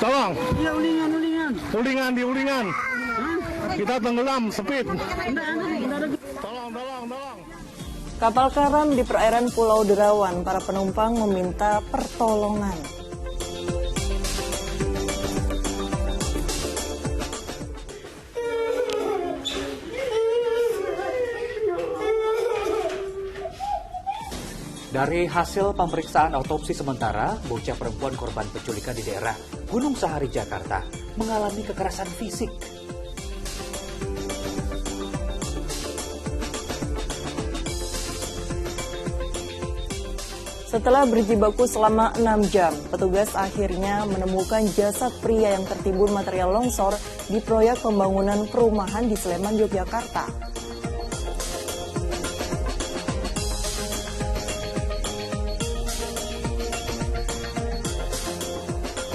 Tolong. Iya, ulingan. Ulingan di ulingan. Hah? Kita tenggelam, speed. Enggak ada. Tolong. Kapal karam di perairan Pulau Derawan, para penumpang meminta pertolongan. Dari hasil pemeriksaan autopsi sementara, bocah perempuan korban penculikan di daerah Gunung Sahari, Jakarta mengalami kekerasan fisik. Setelah berjibaku selama 6 jam, petugas akhirnya menemukan jasad pria yang tertimbun material longsor di proyek pembangunan perumahan di Sleman, Yogyakarta.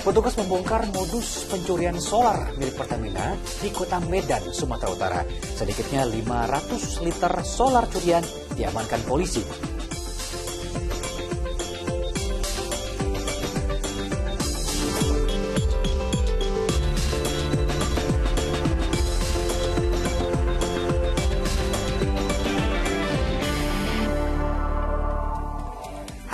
Petugas membongkar modus pencurian solar milik Pertamina di kota Medan, Sumatera Utara. Sedikitnya 500 liter solar curian diamankan polisi.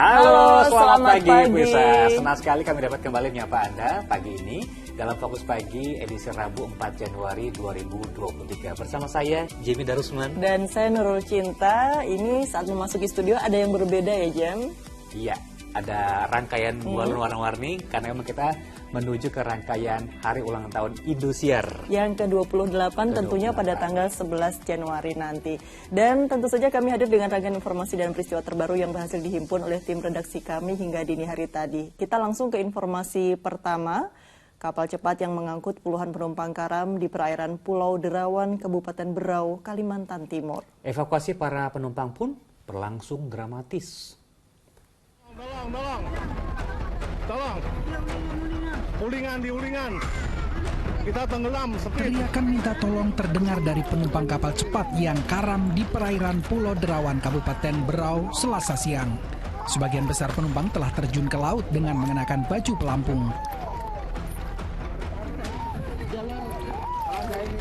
Halo, selamat pagi, Puisa. Senang sekali kami dapat kembali menyapa Anda pagi ini dalam Fokus Pagi edisi Rabu 4 Januari 2023. Bersama saya, Jimmy Darusman. Dan saya Nurul Cinta. Ini saat memasuki studio ada yang berbeda ya, Jam? Iya, ada rangkaian balon warna-warni karena memang kita menuju ke rangkaian hari ulang tahun Indosiar. Yang ke-28 tentunya pada tanggal 11 Januari nanti. Dan tentu saja kami hadir dengan rangkaian informasi dan peristiwa terbaru yang berhasil dihimpun oleh tim redaksi kami hingga dini hari tadi. Kita langsung ke informasi pertama. Kapal cepat yang mengangkut puluhan penumpang karam di perairan Pulau Derawan, Kabupaten Berau, Kalimantan Timur. Evakuasi para penumpang pun berlangsung dramatis. Tolong. Ulingan di ulingan. Kita tenggelam, speed. Teriakan minta tolong terdengar dari penumpang kapal cepat yang karam di perairan Pulau Derawan, Kabupaten Berau, Selasa siang. Sebagian besar penumpang telah terjun ke laut dengan mengenakan baju pelampung.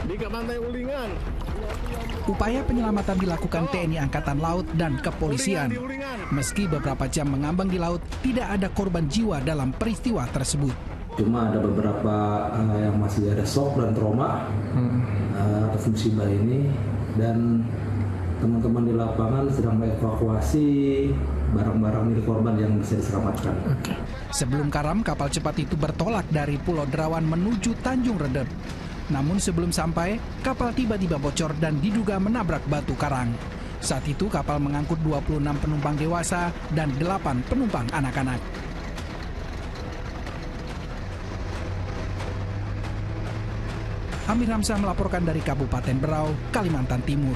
Di pantai ulingan. Upaya penyelamatan dilakukan TNI Angkatan Laut dan Kepolisian. Meski beberapa jam mengambang di laut, tidak ada korban jiwa dalam peristiwa tersebut. Cuma ada beberapa yang masih ada shock dan trauma atas musibah ini, dan teman-teman di lapangan sedang mengevakuasi barang-barang milik korban yang bisa diselamatkan. Sebelum karam, kapal cepat itu bertolak dari Pulau Derawan menuju Tanjung Redep. Namun sebelum sampai, kapal tiba-tiba bocor dan diduga menabrak batu karang. Saat itu kapal mengangkut 26 penumpang dewasa dan 8 penumpang anak-anak. Amir Hamzah melaporkan dari Kabupaten Berau, Kalimantan Timur.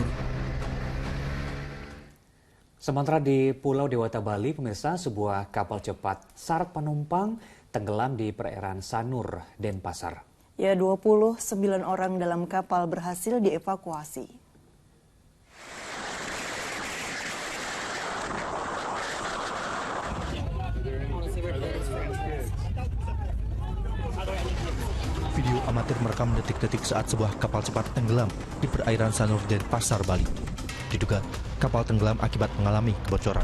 Sementara di Pulau Dewata, Bali, pemirsa, sebuah kapal cepat syarat penumpang tenggelam di perairan Sanur, Denpasar. Ya, 29 orang dalam kapal berhasil dievakuasi. Video amatir merekam detik-detik saat sebuah kapal cepat tenggelam di perairan Sanur, Denpasar, Bali. Diduga kapal tenggelam akibat mengalami kebocoran.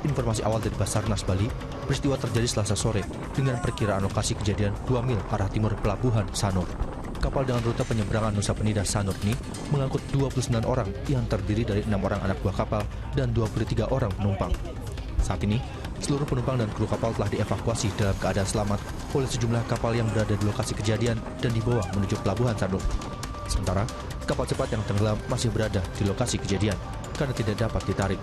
Informasi awal dari Basarnas Bali, peristiwa terjadi Selasa sore dengan perkiraan lokasi kejadian 2 mil arah timur pelabuhan Sanur. Kapal dengan rute penyeberangan Nusa Penida Sanur ini mengangkut 29 orang yang terdiri dari 6 orang anak buah kapal dan 23 orang penumpang. Saat ini, seluruh penumpang dan kru kapal telah dievakuasi dalam keadaan selamat oleh sejumlah kapal yang berada di lokasi kejadian dan dibawa menuju pelabuhan Sanur. Sementara, kapal cepat yang tenggelam masih berada di lokasi kejadian karena tidak dapat ditarik.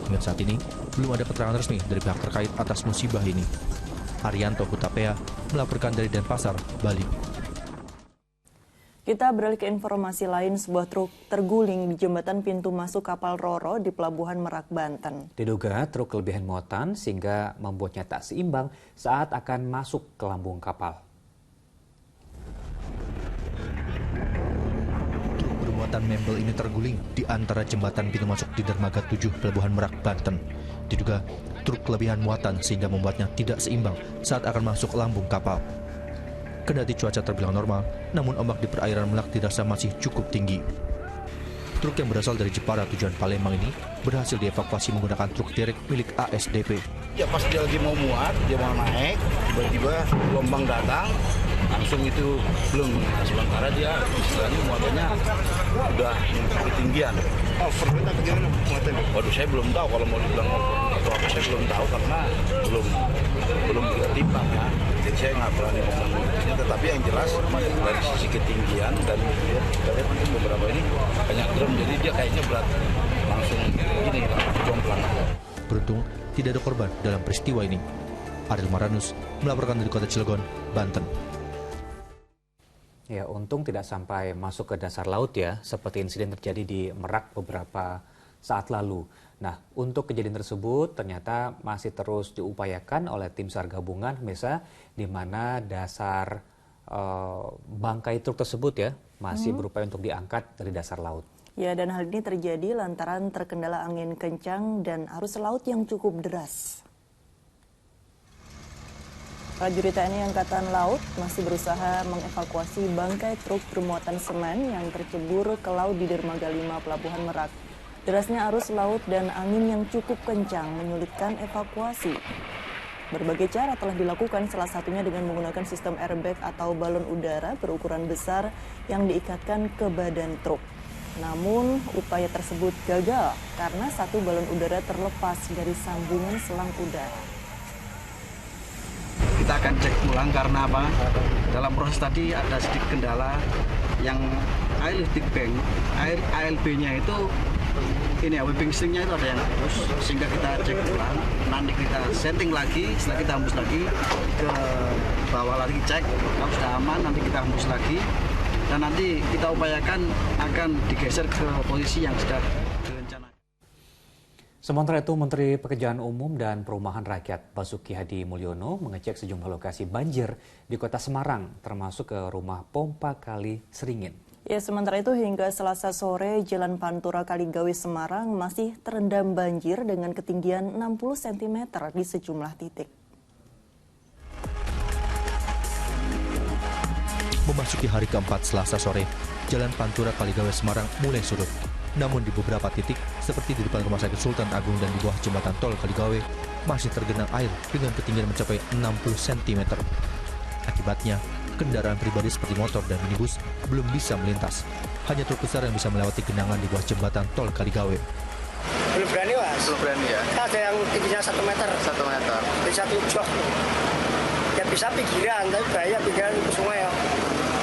Hingga saat ini, belum ada keterangan resmi dari pihak terkait atas musibah ini. Arianto Hutapea melaporkan dari Denpasar, Bali. Kita beralih ke informasi lain, sebuah truk terguling di jembatan pintu masuk kapal Roro di Pelabuhan Merak, Banten. Diduga truk kelebihan muatan sehingga membuatnya tak seimbang saat akan masuk ke lambung kapal. Truk bermuatan mebel ini terguling di antara jembatan pintu masuk di Dermaga 7 Pelabuhan Merak, Banten. Diduga truk kelebihan muatan sehingga membuatnya tidak seimbang saat akan masuk lambung kapal. Kendati cuaca terbilang normal, namun ombak di perairan Merak dirasa masih cukup tinggi. Truk yang berasal dari Jepara tujuan Palembang ini berhasil dievakuasi menggunakan truk derek milik ASDP. Ya pas dia lagi mau muat, dia mau naik, tiba-tiba gelombang datang, langsung itu belum. Sementara dia istilahnya muatannya udah ketinggian. Overload atau gimana muatannya? Waduh, saya belum tahu kalau mau dibilang overload atau apa, saya belum tahu karena belum ditimbang ya. Jadi saya nggak berani ngomong. Tetapi yang jelas dari sisi ketinggian dan kita lihat mungkin beberapa ini banyak drum, jadi dia kayaknya berat langsung gini jomplang. Beruntung tidak ada korban dalam peristiwa ini. Ariel Maranus melaporkan dari Kota Cilegon, Banten. Ya, untung tidak sampai masuk ke dasar laut ya, seperti insiden terjadi di Merak beberapa saat lalu. Nah, untuk kejadian tersebut ternyata masih terus diupayakan oleh tim SAR gabungan, pemirsa, di mana dasar bangkai truk tersebut ya masih berupaya untuk diangkat dari dasar laut. Ya, dan hal ini terjadi lantaran terkendala angin kencang dan arus laut yang cukup deras. Prajurit TNI Angkatan Laut masih berusaha mengevakuasi bangkai truk bermuatan semen yang tercebur ke laut di Dermaga 5 Pelabuhan Merak. Derasnya arus laut dan angin yang cukup kencang menyulitkan evakuasi. Berbagai cara telah dilakukan, salah satunya dengan menggunakan sistem airbag atau balon udara berukuran besar yang diikatkan ke badan truk. Namun, upaya tersebut gagal karena satu balon udara terlepas dari sambungan selang udara. Kita akan cek ulang karena apa? Dalam proses tadi ada sedikit kendala yang air lifting bank, ALB-nya itu ini ya, whipping stringnya itu ada yang putus, sehingga kita cek ulang, nanti kita setting lagi, setelah kita hembus lagi ke bawah lagi cek, kalau sudah aman nanti kita hembus lagi, dan nanti kita upayakan akan digeser ke posisi yang sudah direncanakan. Sementara itu, Menteri Pekerjaan Umum dan Perumahan Rakyat Basuki Hadi Mulyono mengecek sejumlah lokasi banjir di Kota Semarang, termasuk ke rumah pompa Kali Seringin. Ya, sementara itu hingga Selasa sore, Jalan Pantura Kaligawe Semarang masih terendam banjir dengan ketinggian 60 cm di sejumlah titik. Memasuki hari keempat Selasa sore, Jalan Pantura Kaligawe Semarang mulai surut. Namun di beberapa titik, seperti di depan Rumah Sakit Sultan Agung dan di bawah jembatan tol Kaligawe, masih tergenang air dengan ketinggian mencapai 60 cm. Akibatnya, kendaraan pribadi seperti motor dan minibus belum bisa melintas. Hanya truk besar yang bisa melewati genangan di bawah jembatan tol Kaligawe. Belum berani, Mas. Belum berani ya? Ada yang tingginya 1 meter. 1 meter. Di satu jok. Ya bisa pinggiran, tapi bahaya pinggiran ke sungai ya.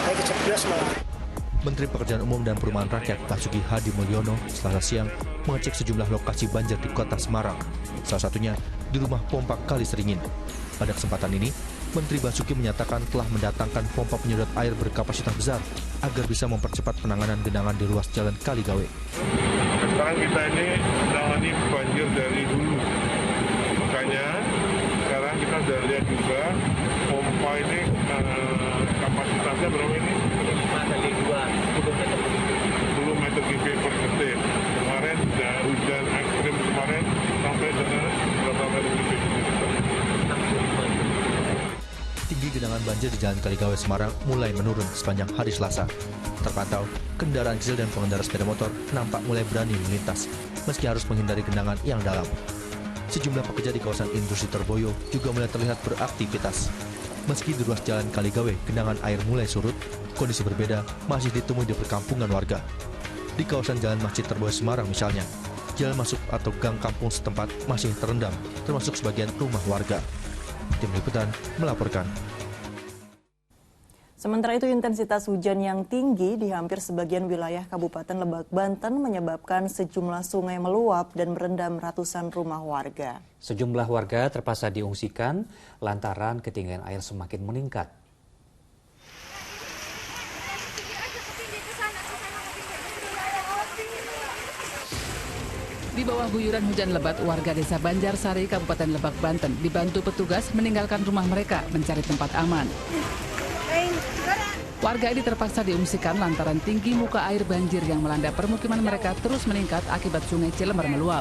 Kayak kejeblos malah. Menteri Pekerjaan Umum dan Perumahan Rakyat Basuki Hadi Mulyono Selasa siang mengecek sejumlah lokasi banjir di Kota Semarang. Salah satunya di rumah pompa Kali Seringin. Pada kesempatan ini, Menteri Basuki menyatakan telah mendatangkan pompa penyedot air berkapasitas besar agar bisa mempercepat penanganan genangan di ruas jalan Kaligawe. Sekarang kita ini menangani banjir dari dulu. Makanya sekarang kita sudah lihat juga pompa ini kapasitasnya berapa ini? 10 meter kubik per detik. Kemarin sudah hujan ekstrim kemarin sampai dengan berapa meter kubik? Tinggi genangan banjir di Jalan Kaligawe Semarang mulai menurun sepanjang hari Selasa. Terpantau, kendaraan kecil dan pengendara sepeda motor nampak mulai berani melintas, meski harus menghindari genangan yang dalam. Sejumlah pekerja di kawasan industri Terboyo juga mulai terlihat beraktivitas. Meski di ruas jalan Kaligawe genangan air mulai surut, kondisi berbeda masih ditemui di perkampungan warga. Di kawasan Jalan Masjid Terboyo Semarang misalnya, jalan masuk atau gang kampung setempat masih terendam, termasuk sebagian rumah warga. Tim Liputan melaporkan. Sementara itu, intensitas hujan yang tinggi di hampir sebagian wilayah Kabupaten Lebak, Banten menyebabkan sejumlah sungai meluap dan merendam ratusan rumah warga. Sejumlah warga terpaksa diungsikan lantaran ketinggian air semakin meningkat. Di bawah guyuran hujan lebat, warga desa Banjarsari, Kabupaten Lebak, Banten dibantu petugas meninggalkan rumah mereka mencari tempat aman. Warga ini terpaksa diungsikan lantaran tinggi muka air banjir yang melanda permukiman mereka terus meningkat akibat sungai Cilemer meluap.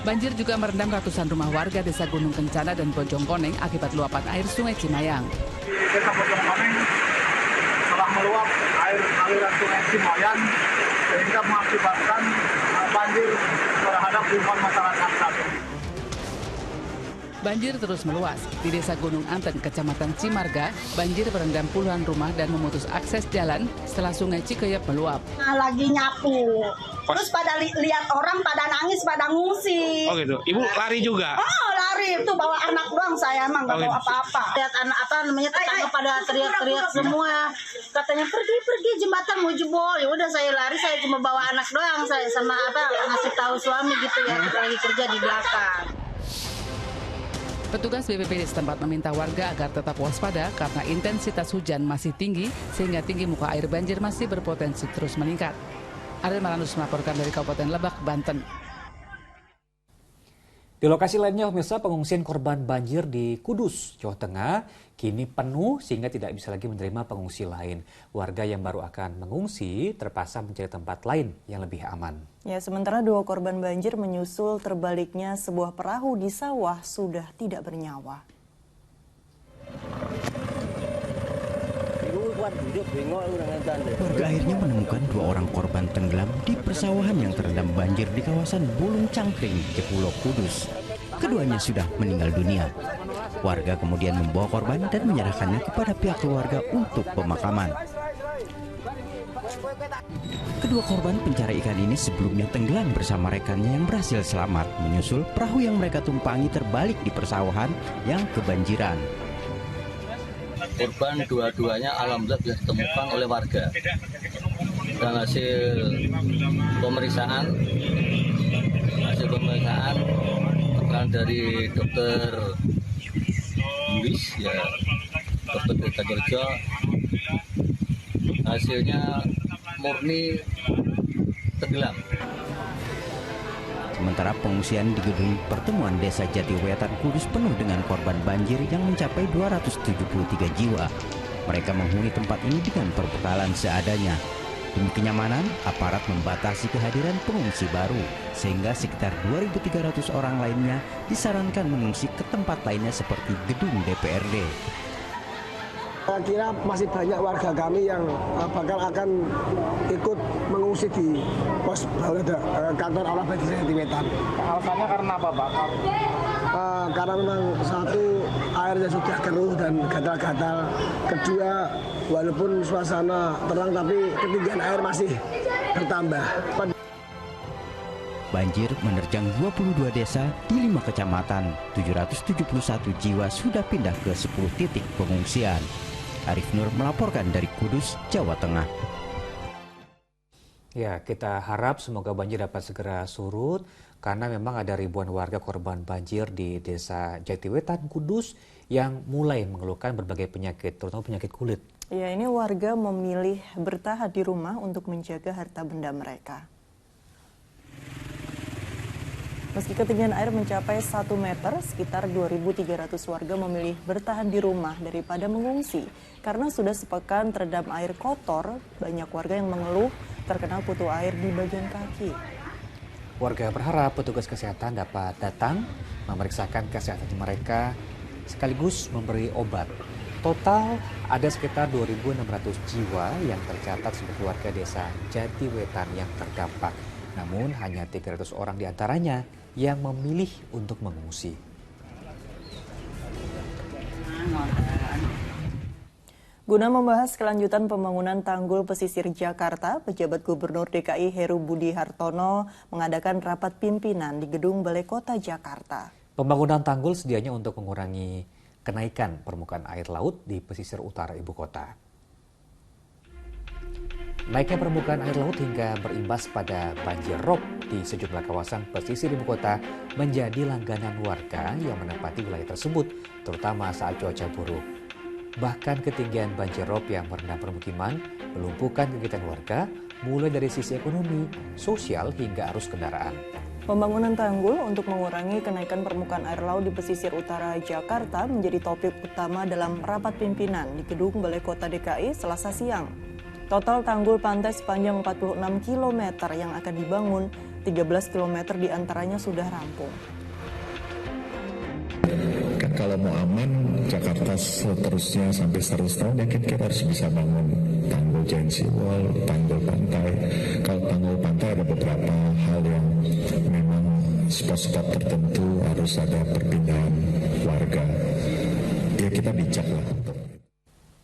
Banjir juga merendam ratusan rumah warga desa Gunung Kencana dan Bojongkoneng akibat luapan air sungai Cimayang. di Desa Bojongkoneng telah meluap aliran Sungai Cimayan sehingga mengakibatkan banjir terhadap ribuan masyarakat saat ini. Banjir terus meluas. Di Desa Gunung Anten, Kecamatan Cimarga, banjir merendam puluhan rumah dan memutus akses jalan setelah Sungai Cikeyep meluap. Lagi nyapu, terus pada lihat orang pada nangis, pada ngungsi. Oh gitu. Ibu lari juga? Oh lari, itu bawa anak doang saya emang nggak bawa apa-apa. Lihat anak tetangga pada teriak-teriak semua. Katanya pergi jembatan mau jebol. Ya udah saya lari, saya cuma bawa anak doang. Saya sama ngasih tahu suami gitu ya, kita lagi kerja di belakang. Petugas BPBD setempat meminta warga agar tetap waspada karena intensitas hujan masih tinggi sehingga tinggi muka air banjir masih berpotensi terus meningkat. Ariel Maranus melaporkan dari Kabupaten Lebak, Banten. Di lokasi lainnya, pemirsa, pengungsian korban banjir di Kudus, Jawa Tengah, kini penuh sehingga tidak bisa lagi menerima pengungsi lain. Warga yang baru akan mengungsi terpaksa mencari tempat lain yang lebih aman. Ya, sementara 2 korban banjir menyusul terbaliknya sebuah perahu di sawah sudah tidak bernyawa. Warga akhirnya menemukan 2 orang korban tenggelam di persawahan yang terendam banjir di kawasan Bulung Cangkring, Jepulok, Kudus. Keduanya sudah meninggal dunia. Warga kemudian membawa korban dan menyerahkannya kepada pihak keluarga untuk pemakaman. Kedua korban pencari ikan ini sebelumnya tenggelam bersama rekannya yang berhasil selamat, menyusul perahu yang mereka tumpangi terbalik di persawahan yang kebanjiran. Korban dua-duanya alhamdulillah sudah ditemukan oleh warga. Dan hasil pemeriksaan keterangan dari dokter Luis, ya dokter Desa Kerja, hasilnya murni tenggelam. Sementara pengungsian di gedung pertemuan Desa Jatiwetan Kudus penuh dengan korban banjir yang mencapai 273 jiwa. Mereka menghuni tempat ini dengan perbekalan seadanya. Demi kenyamanan, aparat membatasi kehadiran pengungsi baru, sehingga sekitar 2.300 orang lainnya disarankan mengungsi ke tempat lainnya seperti gedung DPRD. Saya kira masih banyak warga kami yang bakal akan ikut mengungsi di pos kantor Allah Baik Desa Jatiwetan. Alasannya karena apa, Pak? Karena memang satu, airnya sudah keruh dan gatal-gatal. Kedua, walaupun suasana terang tapi ketinggian air masih bertambah. Banjir menerjang 22 desa di 5 kecamatan. 771 jiwa sudah pindah ke 10 titik pengungsian. Arif Nur melaporkan dari Kudus, Jawa Tengah. Ya, kita harap semoga banjir dapat segera surut karena memang ada ribuan warga korban banjir di Desa Jatiwetan, Kudus yang mulai mengeluhkan berbagai penyakit, terutama penyakit kulit. Ya, ini warga memilih bertahan di rumah untuk menjaga harta benda mereka. Meski ketinggian air mencapai 1 meter, sekitar 2.300 warga memilih bertahan di rumah daripada mengungsi. Karena sudah sepekan terendam air kotor, banyak warga yang mengeluh terkena kutu air di bagian kaki. Warga berharap petugas kesehatan dapat datang, memeriksakan kesehatan mereka, sekaligus memberi obat. Total ada sekitar 2.600 jiwa yang tercatat sebagai warga Desa Jatiwetan yang terdampak. Namun hanya 300 orang diantaranya yang memilih untuk mengungsi. Guna membahas kelanjutan pembangunan tanggul pesisir Jakarta, pejabat Gubernur DKI Heru Budi Hartono mengadakan rapat pimpinan di Gedung Balai Kota Jakarta. Pembangunan tanggul sedianya untuk mengurangi kenaikan permukaan air laut di pesisir utara ibu kota. Naiknya permukaan air laut hingga berimbas pada banjir rob di sejumlah kawasan pesisir ibu kota menjadi langganan warga yang menempati wilayah tersebut, terutama saat cuaca buruk. Bahkan ketinggian banjir rob yang merendam permukiman melumpuhkan kegiatan warga, mulai dari sisi ekonomi, sosial hingga arus kendaraan. Pembangunan tanggul untuk mengurangi kenaikan permukaan air laut di pesisir utara Jakarta menjadi topik utama dalam rapat pimpinan di Gedung Balai Kota DKI Selasa siang. Total tanggul pantai sepanjang 46 km yang akan dibangun, 13 km diantaranya sudah rampung. Kan kalau mau aman Jakarta seterusnya sampai 100 tahun, mungkin kita harus bisa bangun tanggul giant wall, tanggul pantai. Kalau tanggul pantai ada beberapa hal yang memang spot-spot tertentu harus ada perpindahan warga. Ya kita bijak lah.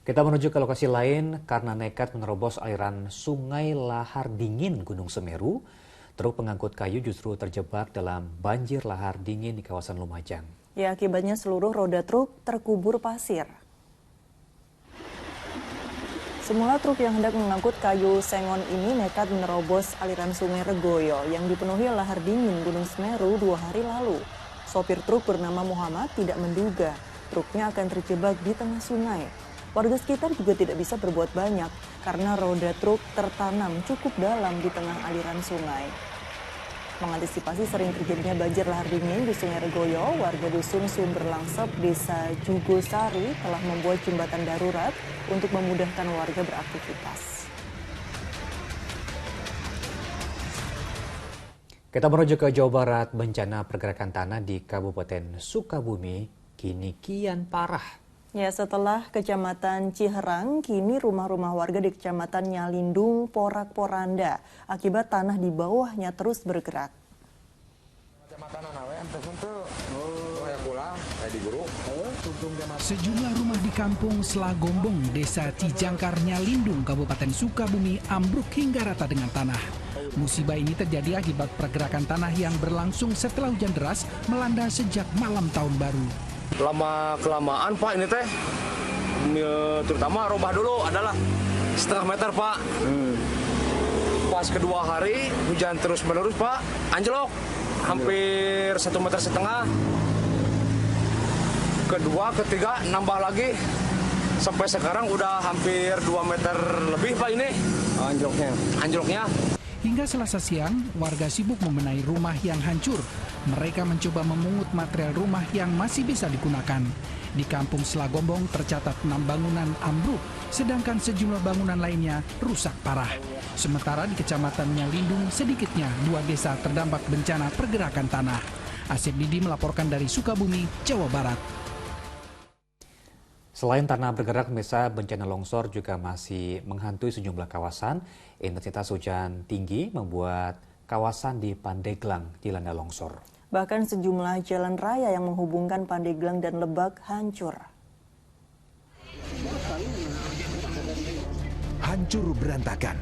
Kita menuju ke lokasi lain karena nekat menerobos aliran Sungai Lahar Dingin Gunung Semeru. Truk pengangkut kayu justru terjebak dalam banjir lahar dingin di kawasan Lumajang. Ya, akibatnya seluruh roda truk terkubur pasir. Semula truk yang hendak mengangkut kayu sengon ini nekat menerobos aliran Sungai Regoyo yang dipenuhi lahar dingin Gunung Semeru 2 hari lalu. Sopir truk bernama Muhammad tidak menduga truknya akan terjebak di tengah sungai. Warga sekitar juga tidak bisa berbuat banyak karena roda truk tertanam cukup dalam di tengah aliran sungai. Mengantisipasi sering terjadinya banjir lahar dingin di Sungai Regoyo, warga dusun Sumber Langsep, Desa Jugosari telah membuat jembatan darurat untuk memudahkan warga beraktivitas. Kita menuju ke Jawa Barat, bencana pergerakan tanah di Kabupaten Sukabumi kini kian parah. Ya, setelah Kecamatan Ciherang, kini rumah-rumah warga di Kecamatan Nyalindung porak-poranda akibat tanah di bawahnya terus bergerak. Sejumlah rumah di kampung Selagombong, Desa Cijangkar, Nyalindung, Kabupaten Sukabumi ambruk hingga rata dengan tanah. Musibah ini terjadi akibat pergerakan tanah yang berlangsung setelah hujan deras melanda sejak malam tahun baru. Lama-kelamaan Pak ini teh, terutama robah dulu adalah setengah meter Pak. Pas kedua hari hujan terus menerus Pak, anjlok hampir 1,5 meter. Kedua, ketiga nambah lagi sampai sekarang udah hampir 2 meter lebih Pak ini anjloknya. Hingga Selasa siang, warga sibuk membenahi rumah yang hancur. Mereka mencoba memungut material rumah yang masih bisa digunakan. Di kampung Selagombong tercatat 6 bangunan ambruk, sedangkan sejumlah bangunan lainnya rusak parah. Sementara di Kecamatan Nyalindung, sedikitnya 2 desa terdampak bencana pergerakan tanah. Asep Didi melaporkan dari Sukabumi, Jawa Barat. Selain tanah bergerak, pemirsa, bencana longsor juga masih menghantui sejumlah kawasan. Intensitas hujan tinggi membuat kawasan di Pandeglang dilanda longsor. Bahkan sejumlah jalan raya yang menghubungkan Pandeglang dan Lebak hancur. Hancur berantakan.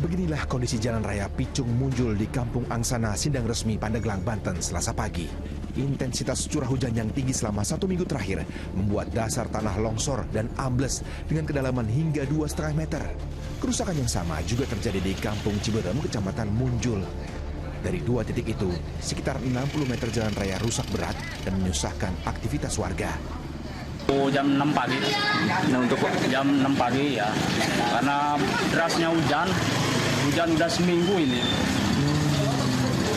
Beginilah kondisi jalan raya Picung Munjul di Kampung Angsana, Sindang Resmi, Pandeglang, Banten, Selasa pagi. Intensitas curah hujan yang tinggi selama 1 minggu terakhir membuat dasar tanah longsor dan ambles dengan kedalaman hingga 2,5 meter. Kerusakan yang sama juga terjadi di Kampung Ciberem, Kecamatan Munjul. Dari 2 titik itu, sekitar 60 meter jalan raya rusak berat dan menyusahkan aktivitas warga. Jam 6 pagi. Nah, untuk jam 6 pagi ya, karena derasnya hujan udah seminggu ini.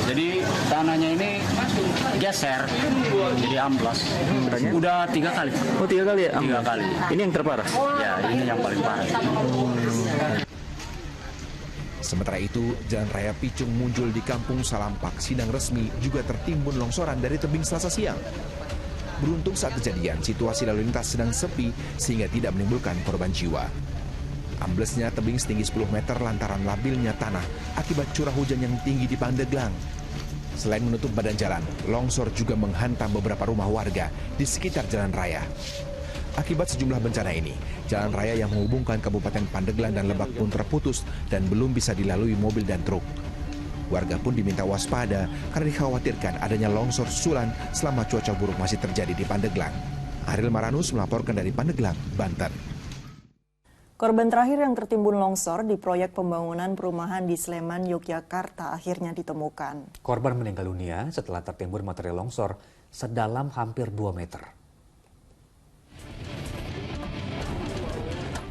Jadi tanahnya ini geser, jadi amblas. Udah 3 kali. Oh, 3 kali ya? 3 kali. Ini yang terparah? Ya, ini yang paling parah. Sementara itu, jalan raya Picung Munjul di Kampung Salampak, Sindang Resmi juga tertimbun longsoran dari tebing Selasa siang. Beruntung saat kejadian, situasi lalu lintas sedang sepi sehingga tidak menimbulkan korban jiwa. Amblesnya tebing setinggi 10 meter lantaran labilnya tanah akibat curah hujan yang tinggi di Pandeglang. Selain menutup badan jalan, longsor juga menghantam beberapa rumah warga di sekitar jalan raya. Akibat sejumlah bencana ini, jalan raya yang menghubungkan Kabupaten Pandeglang dan Lebak pun terputus dan belum bisa dilalui mobil dan truk. Warga pun diminta waspada karena dikhawatirkan adanya longsor susulan selama cuaca buruk masih terjadi di Pandeglang. Ariel Maranus melaporkan dari Pandeglang, Banten. Korban terakhir yang tertimbun longsor di proyek pembangunan perumahan di Sleman, Yogyakarta akhirnya ditemukan. Korban meninggal dunia setelah tertimbun material longsor sedalam hampir 2 meter.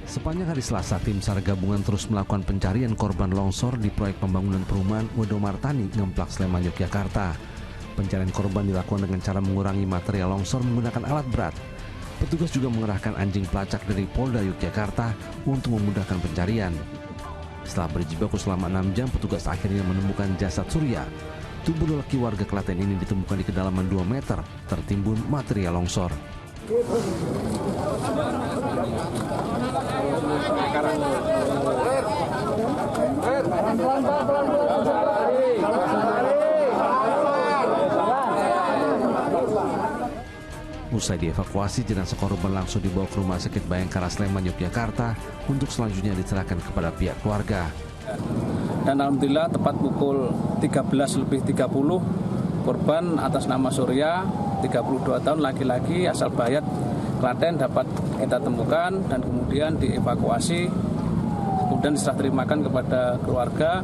Sepanjang hari Selasa, tim SAR gabungan terus melakukan pencarian korban longsor di proyek pembangunan perumahan Wodomartani, Ngemplak, Sleman, Yogyakarta. Pencarian korban dilakukan dengan cara mengurangi material longsor menggunakan alat berat. Petugas juga mengerahkan anjing pelacak dari Polda Yogyakarta untuk memudahkan pencarian. Setelah berjibaku selama 6 jam, petugas akhirnya menemukan jasad Surya. Tubuh lelaki warga Klaten ini ditemukan di kedalaman 2 meter, tertimbun material longsor. Usai dievakuasi, jenazah korban langsung dibawa ke Rumah Sakit Bayangkara Sleman, Yogyakarta untuk selanjutnya diserahkan kepada pihak keluarga. Dan alhamdulillah tepat pukul 13.30 korban atas nama Surya, 32 tahun, laki-laki asal Bayat, Klaten dapat kita temukan dan kemudian dievakuasi, kemudian diserah terimakan kepada keluarga.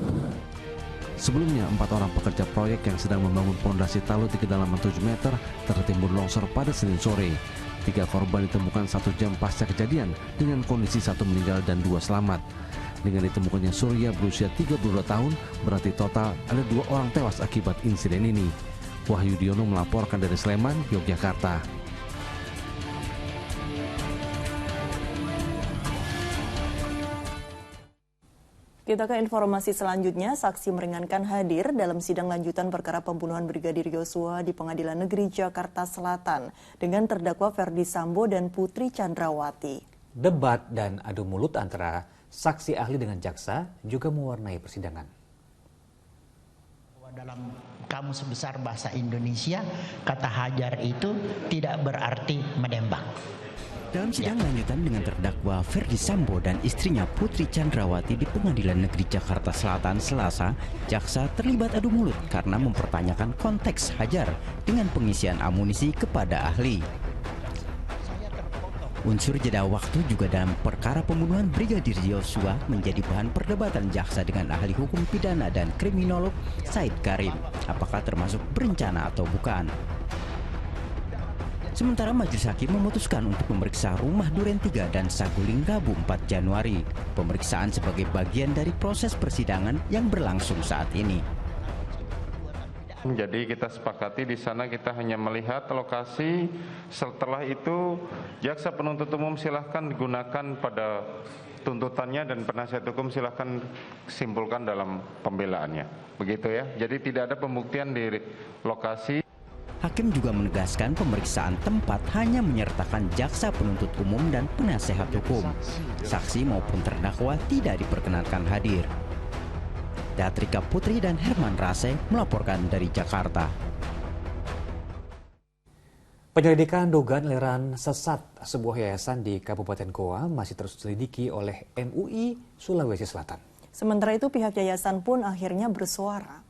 Sebelumnya, 4 orang pekerja proyek yang sedang membangun pondasi talut di kedalaman 7 meter tertimbun longsor pada Senin sore. 3 korban ditemukan 1 jam pasca kejadian dengan kondisi 1 meninggal dan 2 selamat. Dengan ditemukannya Surya berusia 32 tahun, berarti total ada 2 orang tewas akibat insiden ini. Wahyu Diono melaporkan dari Sleman, Yogyakarta. Kita ke informasi selanjutnya. Saksi meringankan hadir dalam sidang lanjutan perkara pembunuhan Brigadir Yosua di Pengadilan Negeri Jakarta Selatan dengan terdakwa Ferdi Sambo dan Putri Chandrawati. Debat dan adu mulut antara saksi ahli dengan jaksa juga mewarnai persidangan. Dalam Kamus Besar Bahasa Indonesia, kata hajar itu tidak berarti menembak. Dalam sidang lanjutan dengan terdakwa Ferdi Sambo dan istrinya Putri Chandrawati di Pengadilan Negeri Jakarta Selatan Selasa, jaksa terlibat adu mulut karena mempertanyakan konteks hajar dengan pengisian amunisi kepada ahli. Unsur jeda waktu juga dalam perkara pembunuhan Brigadir Yosua menjadi bahan perdebatan jaksa dengan ahli hukum pidana dan kriminolog Said Karim, apakah termasuk berencana atau bukan. Sementara majelis hakim memutuskan untuk memeriksa rumah Duren 3 dan Saguling Rabu 4 Januari. Pemeriksaan sebagai bagian dari proses persidangan yang berlangsung saat ini. Jadi kita sepakati di sana kita hanya melihat lokasi. Setelah itu jaksa penuntut umum silahkan digunakan pada tuntutannya dan penasihat hukum silahkan simpulkan dalam pembelaannya. Begitu ya. Jadi tidak ada pembuktian di lokasi. Hakim juga menegaskan pemeriksaan tempat hanya menyertakan jaksa penuntut umum dan penasehat hukum. Saksi maupun terdakwa tidak diperkenankan hadir. Datrika Putri dan Herman Rase melaporkan dari Jakarta. Penyelidikan dugaan aliran sesat sebuah yayasan di Kabupaten Goa masih terus diselidiki oleh MUI Sulawesi Selatan. Sementara itu pihak yayasan pun akhirnya bersuara.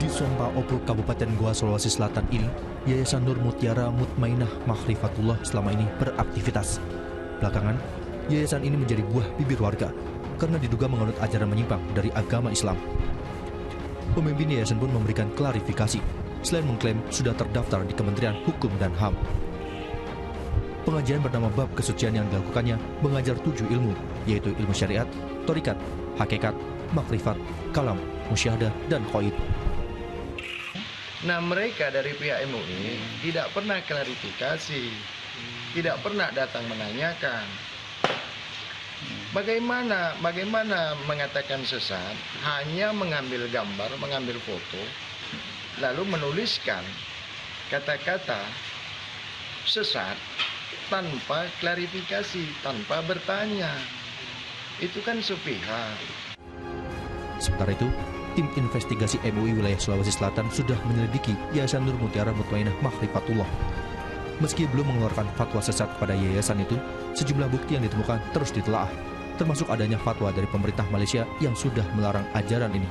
Di Sompa Obruk, Kabupaten Goa, Sulawesi Selatan ini, Yayasan Nur Mutiara Mutmainah Makhrifatullah selama ini beraktivitas. Belakangan, yayasan ini menjadi buah bibir warga karena diduga menganut ajaran menyimpang dari agama Islam. Pemimpin yayasan pun memberikan klarifikasi, selain mengklaim sudah terdaftar di Kementerian Hukum dan HAM. Pengajian bernama Bab Kesucian yang dilakukannya mengajar 7 ilmu, yaitu ilmu syariat, tharikat, hakikat, makrifat, kalam, musyahadah, dan qaid. Nah, mereka dari pihak MUI tidak pernah klarifikasi, tidak pernah datang menanyakan. Bagaimana mengatakan sesat, hanya mengambil gambar, mengambil foto, lalu menuliskan kata-kata sesat tanpa klarifikasi, tanpa bertanya. Itu kan sepihak. Sementara itu, tim investigasi MUI wilayah Sulawesi Selatan sudah menyelidiki Yayasan Nur Mutiara Mutmainah Makhrifatullah. Meski belum mengeluarkan fatwa sesat kepada yayasan itu, sejumlah bukti yang ditemukan terus ditelaah, termasuk adanya fatwa dari pemerintah Malaysia yang sudah melarang ajaran ini.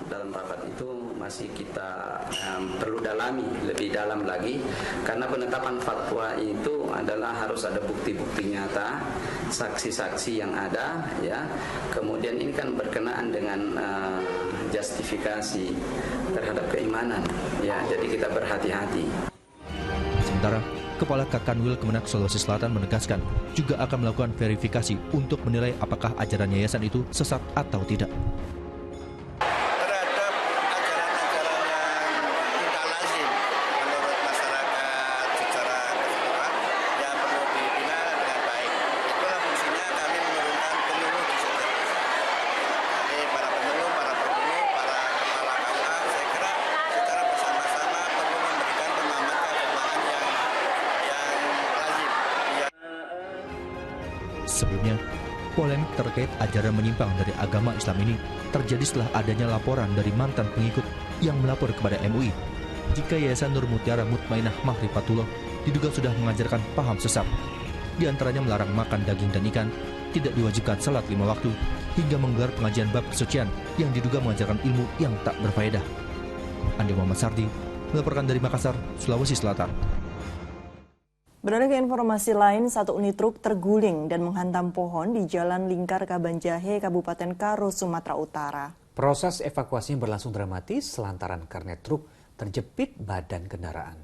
Dalam rapat itu masih kita perlu dalami lebih dalam lagi, karena penetapan fatwa itu adalah harus ada bukti-bukti nyata, saksi-saksi yang ada, ya. Kemudian ini kan berkenaan dengan justifikasi terhadap keimanan, ya. Jadi kita berhati-hati. Sementara Kepala Kakanwil Kemenak Sulawesi Selatan menegaskan juga akan melakukan verifikasi untuk menilai apakah ajaran yayasan itu sesat atau tidak. Para penyuluh, para pembunuh, para kepala KUA, saya kira secara Sebelumnya, polemik terkait ajaran menyimpang dari agama Islam ini terjadi setelah adanya laporan dari mantan pengikut yang melapor kepada MUI jika Yayasan Nur Mutiara Mutmainah Mahrifatullah diduga sudah mengajarkan paham sesat. Di antaranya melarang makan daging dan ikan, tidak diwajibkan salat 5 waktu, hingga menggelar pengajian bab kesucian yang diduga mengajarkan ilmu yang tak berfaedah. Andi Muhammad Sardi melaporkan dari Makassar, Sulawesi Selatan. Beralih ke informasi lain, satu unit truk terguling dan menghantam pohon di Jalan Lingkar Kabanjahe, Kabupaten Karo, Sumatera Utara. Proses evakuasinya berlangsung dramatis lantaran kernet truk terjepit badan kendaraan.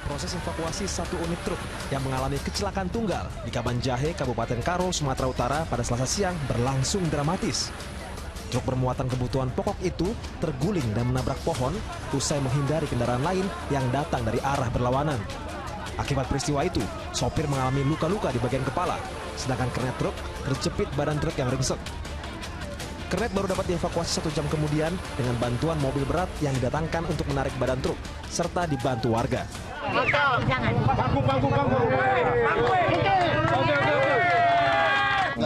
Proses evakuasi satu unit truk yang mengalami kecelakaan tunggal di Kabanjahe, Kabupaten Karo, Sumatera Utara pada Selasa siang berlangsung dramatis. Truk bermuatan kebutuhan pokok itu terguling dan menabrak pohon usai menghindari kendaraan lain yang datang dari arah berlawanan. Akibat peristiwa itu, sopir mengalami luka-luka di bagian kepala, sedangkan kernet truk terjepit badan truk yang ringsek. Kernet baru dapat dievakuasi 1 jam kemudian dengan bantuan mobil berat yang didatangkan untuk menarik badan truk, serta dibantu warga.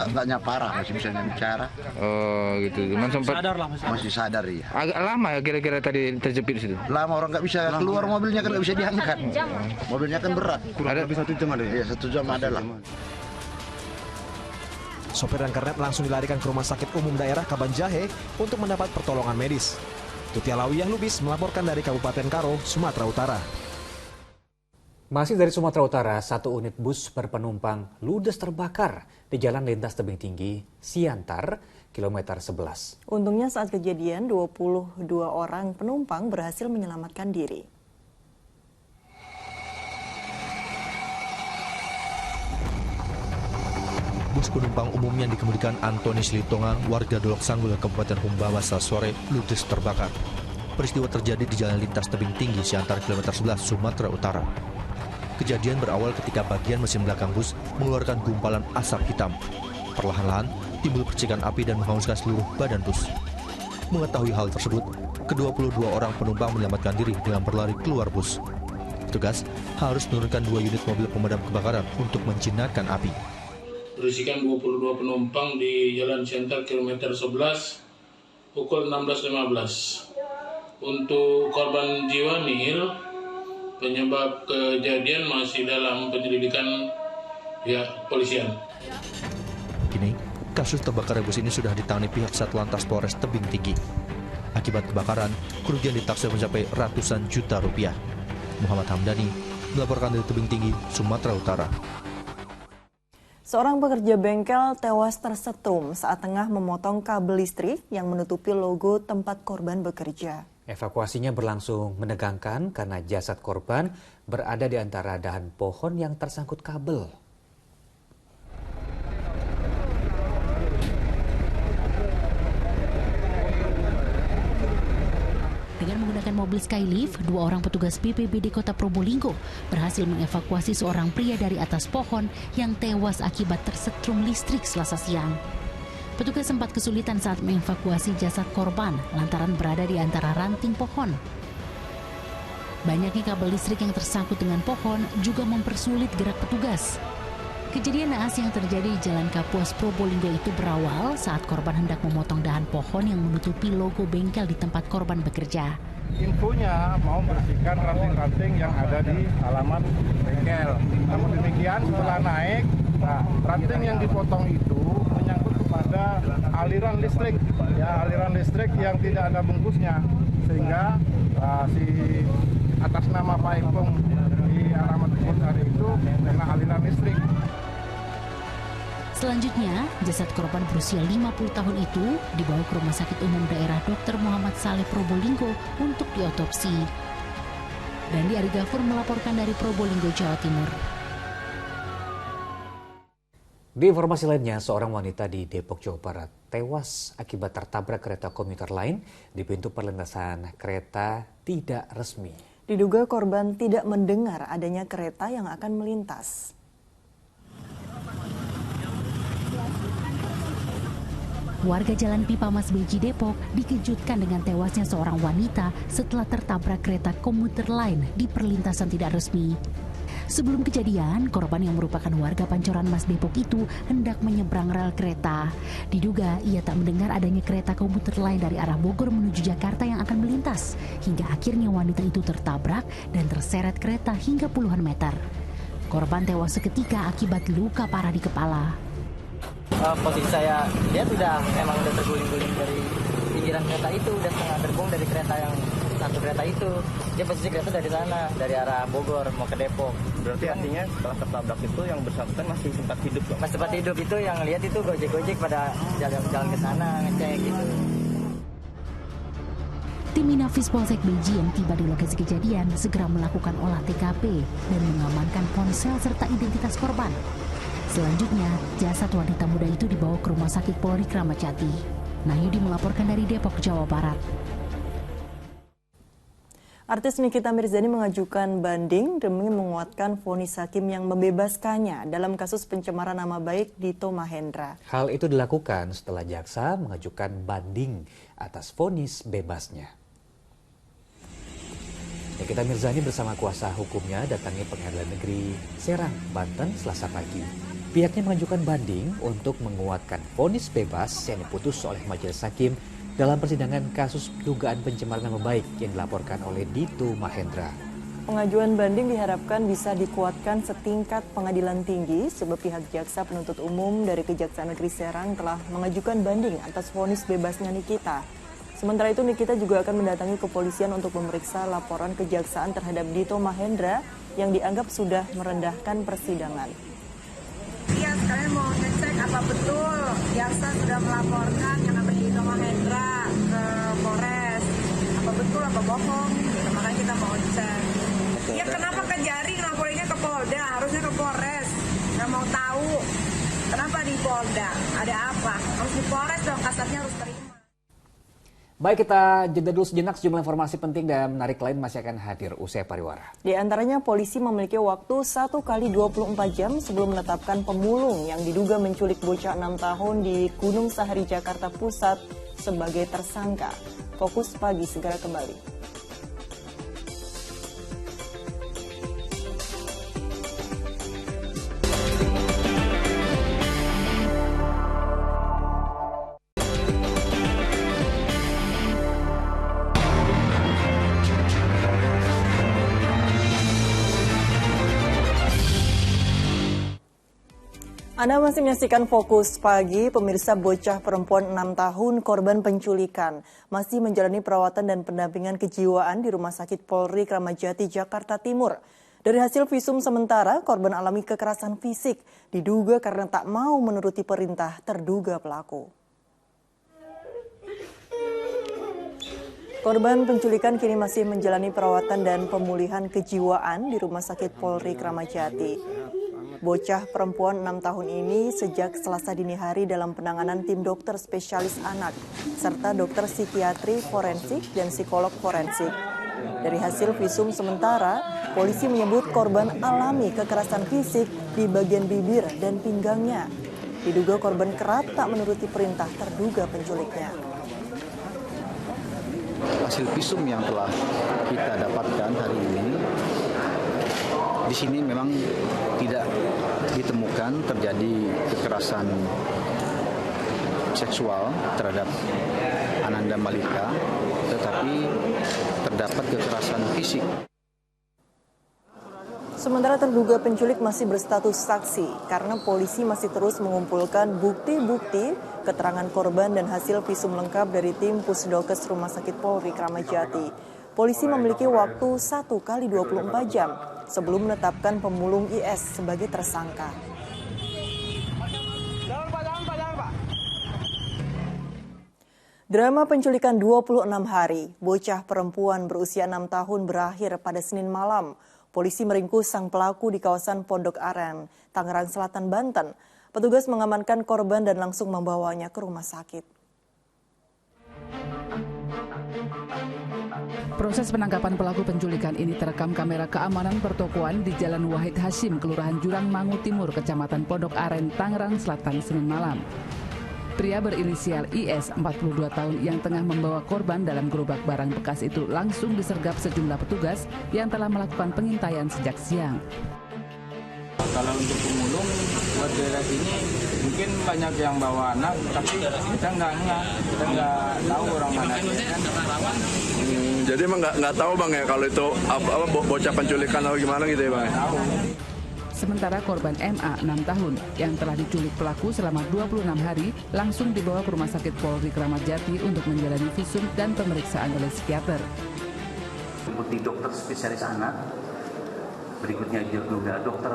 Enggaknya parah, masih bisa bicara. Oh gitu, cuman sempat masih sadar ya. Agak lama ya kira-kira tadi terjepit di situ. Lama, orang nggak bisa keluar, mobilnya kan nggak bisa diangkat. Mobilnya kan berat. Kurang lebih 1 jam ada. Iya, 1 jam ada lah. Sopir dan kernet langsung dilarikan ke Rumah Sakit Umum Daerah Kabanjahe untuk mendapat pertolongan medis. Tuti Alawiyah Lubis melaporkan dari Kabupaten Karo, Sumatera Utara. Masih dari Sumatera Utara, satu unit bus berpenumpang ludes terbakar di Jalan Lintas Tebing Tinggi, Siantar, kilometer 11. Untungnya saat kejadian, 22 orang penumpang berhasil menyelamatkan diri. Bus penumpang umum yang dikemudikan Antoni Silitonga, warga Dolok Sanggul, Kabupaten Humbawa, Selasa sore, ludes terbakar. Peristiwa terjadi di Jalan Lintas Tebing Tinggi, Siantar, kilometer 11, Sumatera Utara. Kejadian berawal ketika bagian mesin belakang bus mengeluarkan gumpalan asap hitam. Perlahan-lahan timbul percikan api dan menghanguskan seluruh badan bus. Mengetahui hal tersebut, ke-22 orang penumpang menyelamatkan diri dengan berlari keluar bus. Petugas harus menurunkan 2 unit mobil pemadam kebakaran untuk menjinakkan api. Berisikan 22 penumpang di Jalan Siantar kilometer 11 pukul 16.15. Untuk korban jiwa nihil. Penyebab kejadian masih dalam penyelidikan pihak polisian. Kini, kasus terbakarnya bus ini sudah ditangani pihak Satlantas Polres Tebing Tinggi. Akibat kebakaran, kerugian ditaksir mencapai ratusan juta rupiah. Muhammad Hamdani melaporkan dari Tebing Tinggi, Sumatera Utara. Seorang pekerja bengkel tewas tersetrum saat tengah memotong kabel listrik yang menutupi logo tempat korban bekerja. Evakuasinya berlangsung menegangkan karena jasad korban berada di antara dahan pohon yang tersangkut kabel. Dengan menggunakan mobil Skylift, 2 orang petugas BPBD Kota Probolinggo berhasil mengevakuasi seorang pria dari atas pohon yang tewas akibat tersetrum listrik Selasa siang. Petugas sempat kesulitan saat mengevakuasi jasad korban lantaran berada di antara ranting pohon. Banyaknya kabel listrik yang tersangkut dengan pohon juga mempersulit gerak petugas. Kejadian naas yang terjadi di Jalan Kapuas Probolinggo itu berawal saat korban hendak memotong dahan pohon yang menutupi logo bengkel di tempat korban bekerja. Infonya mau bersihkan ranting-ranting yang ada di halaman bengkel. Namun demikian setelah naik, ranting yang dipotong itu menyangkut kepada aliran listrik, aliran listrik yang tidak ada bungkusnya, sehingga si atas nama Pak Ipung di alamat bengkel itu kena aliran listrik. Selanjutnya, jasad korban berusia 50 tahun itu dibawa ke Rumah Sakit Umum Daerah Dr. Muhammad Saleh Probolinggo untuk diotopsi. Dandi Arigafur melaporkan dari Probolinggo, Jawa Timur. Di informasi lainnya, seorang wanita di Depok, Jawa Barat tewas akibat tertabrak kereta komuter lain di pintu perlintasan kereta tidak resmi. Diduga korban tidak mendengar adanya kereta yang akan melintas. Warga Jalan Pipa Mas Beji Depok dikejutkan dengan tewasnya seorang wanita setelah tertabrak kereta komuter lain di perlintasan tidak resmi. Sebelum kejadian, korban yang merupakan warga Pancoran Mas Depok itu hendak menyeberang rel kereta. Diduga ia tak mendengar adanya kereta komuter lain dari arah Bogor menuju Jakarta yang akan melintas, hingga akhirnya wanita itu tertabrak dan terseret kereta hingga puluhan meter. Korban tewas seketika akibat luka parah di kepala. Posisi saya, dia memang udah terguling-guling dari pinggiran kereta itu, udah setengah terbang dari kereta yang satu kereta itu. Dia posisi kereta dari sana, dari arah Bogor mau ke Depok. Berarti artinya setelah tertabrak itu yang bersangkutan masih sempat hidup dong? Masih sempat hidup, itu yang lihat itu gojek-gojek pada jalan ke sana ngecek gitu. Tim Inafis Polsek Beji yang tiba di lokasi kejadian segera melakukan olah TKP dan mengamankan ponsel serta identitas korban. Selanjutnya, jasad wanita muda itu dibawa ke Rumah Sakit Polri Kramat Jati. Nahyudi melaporkan dari Depok, Jawa Barat. Artis Nikita Mirzani mengajukan banding demi menguatkan vonis hakim yang membebaskannya dalam kasus pencemaran nama baik Dito Mahendra. Hal itu dilakukan setelah jaksa mengajukan banding atas vonis bebasnya. Nikita Mirzani bersama kuasa hukumnya datangi Pengadilan Negeri Serang, Banten, Selasa pagi. Pihaknya mengajukan banding untuk menguatkan vonis bebas yang diputus oleh majelis hakim dalam persidangan kasus dugaan pencemaran nama baik yang dilaporkan oleh Dito Mahendra. Pengajuan banding diharapkan bisa dikuatkan setingkat pengadilan tinggi sebab pihak jaksa penuntut umum dari Kejaksaan Negeri Serang telah mengajukan banding atas vonis bebasnya Nikita. Sementara itu Nikita juga akan mendatangi kepolisian untuk memeriksa laporan kejaksaan terhadap Dito Mahendra yang dianggap sudah merendahkan persidangan. Iya, sekalian mau ngecek apa betul jaksa sudah melaporkan yang namanya Dito Mahendra ke Polres. Apa betul, apa bohong, gitu. Makanya kita mau cek. Ya kenapa ke Jari ngelaporinnya ke Polda, harusnya ke Polres. Nggak mau tahu, kenapa di Polda, ada apa? Harus di Polres dong, kasarnya harus terima. Baik, kita jeda dulu sejenak, sejumlah informasi penting dan menarik lain masih akan hadir usai pariwara. Di antaranya polisi memiliki waktu 1 kali 24 jam sebelum menetapkan pemulung yang diduga menculik bocah 6 tahun di Gunung Sahari, Jakarta Pusat sebagai tersangka. Fokus Pagi segera kembali. Anda masih menyaksikan Fokus Pagi, pemirsa. Bocah perempuan 6 tahun korban penculikan masih menjalani perawatan dan pendampingan kejiwaan di Rumah Sakit Polri Kramat Jati, Jakarta Timur. Dari hasil visum sementara, korban alami kekerasan fisik, diduga karena tak mau menuruti perintah terduga pelaku. Korban penculikan kini masih menjalani perawatan dan pemulihan kejiwaan di Rumah Sakit Polri Kramat Jati. Bocah perempuan 6 tahun ini sejak Selasa dini hari dalam penanganan tim dokter spesialis anak, serta dokter psikiatri forensik dan psikolog forensik. Dari hasil visum sementara, polisi menyebut korban alami kekerasan fisik di bagian bibir dan pinggangnya. Diduga korban kerap tak menuruti perintah terduga penculiknya. Hasil visum yang telah kita dapatkan hari ini, di sini memang tidak ditemukan terjadi kekerasan seksual terhadap Ananda Malika, tetapi terdapat kekerasan fisik. Sementara terduga penculik masih berstatus saksi karena polisi masih terus mengumpulkan bukti-bukti, keterangan korban dan hasil visum lengkap dari tim Pusdokes Rumah Sakit Polri Kramat Jati. Polisi memiliki waktu 1 kali 24 jam sebelum menetapkan pemulung IS sebagai tersangka. Drama penculikan 26 hari, bocah perempuan berusia 6 tahun berakhir pada Senin malam. Polisi meringkus sang pelaku di kawasan Pondok Aren, Tangerang Selatan, Banten. Petugas mengamankan korban dan langsung membawanya ke rumah sakit. Proses penangkapan pelaku penculikan ini terekam kamera keamanan pertokoan di Jalan Wahid Hashim, Kelurahan Jurang Mangu Timur, Kecamatan Pondok Aren, Tangerang Selatan, Senin malam. Pria berinisial IS 42 tahun yang tengah membawa korban dalam gerobak barang bekas itu langsung disergap sejumlah petugas yang telah melakukan pengintaian sejak siang. Kalau untuk pemulung buat daerah ini mungkin banyak yang bawa anak, tapi kita nggak tahu orang mana. Jadi emang nggak tahu bang ya kalau itu apa bocah penculikan atau gimana gitu ya bang? Sementara korban MA 6 tahun yang telah diculik pelaku selama 26 hari langsung dibawa ke Rumah Sakit Polri Kramat Jati untuk menjalani visum dan pemeriksaan oleh psikiater. Seperti dokter spesialis anak, berikutnya juga dokter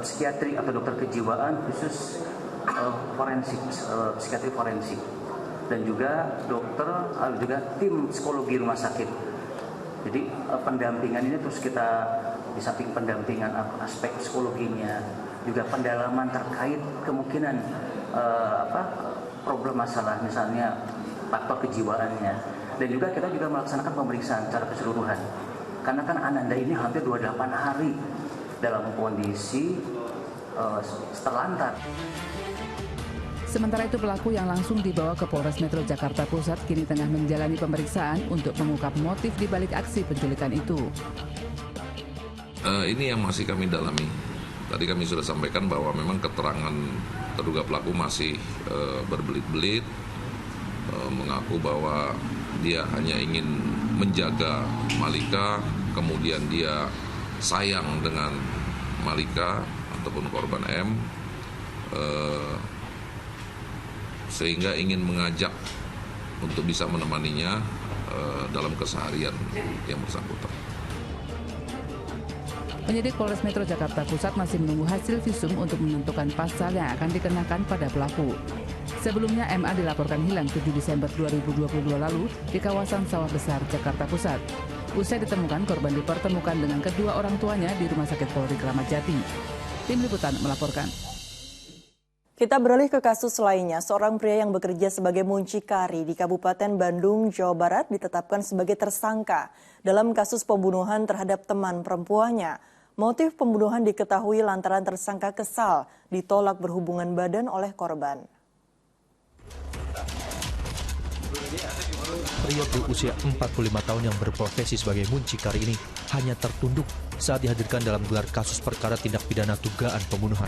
psikiatri atau dokter kejiwaan khusus forensik, psikiatri forensik, dan juga dokter juga tim psikologi rumah sakit. Jadi pendampingan ini terus kita di samping pendampingan aspek psikologinya, juga pendalaman terkait kemungkinan problem masalah, misalnya faktor kejiwaannya, dan juga kita juga melaksanakan pemeriksaan secara keseluruhan. Karena kan Ananda ini hampir 28 hari dalam kondisi terlantar. Sementara itu pelaku yang langsung dibawa ke Polres Metro Jakarta Pusat kini tengah menjalani pemeriksaan untuk mengungkap motif di balik aksi penculikan itu. Ini yang masih kami dalami. Tadi kami sudah sampaikan bahwa memang keterangan terduga pelaku masih berbelit-belit, mengaku bahwa dia hanya ingin menjaga Malika, kemudian dia sayang dengan Malika ataupun korban M, sehingga ingin mengajak untuk bisa menemaninya dalam keseharian yang bersangkutan. Penyidik Polres Metro Jakarta Pusat masih menunggu hasil visum untuk menentukan pasal yang akan dikenakan pada pelaku. Sebelumnya MA dilaporkan hilang 7 Desember 2022 lalu di kawasan Sawah Besar, Jakarta Pusat. Usai ditemukan, korban dipertemukan dengan kedua orang tuanya di Rumah Sakit Polri Kramat Jati. Tim Liputan melaporkan. Kita beralih ke kasus lainnya. Seorang pria yang bekerja sebagai muncikari di Kabupaten Bandung, Jawa Barat ditetapkan sebagai tersangka dalam kasus pembunuhan terhadap teman perempuannya. Motif pembunuhan diketahui lantaran tersangka kesal ditolak berhubungan badan oleh korban. Pria berusia 45 tahun yang berprofesi sebagai muncikari ini hanya tertunduk saat dihadirkan dalam gelar kasus perkara tindak pidana dugaan pembunuhan.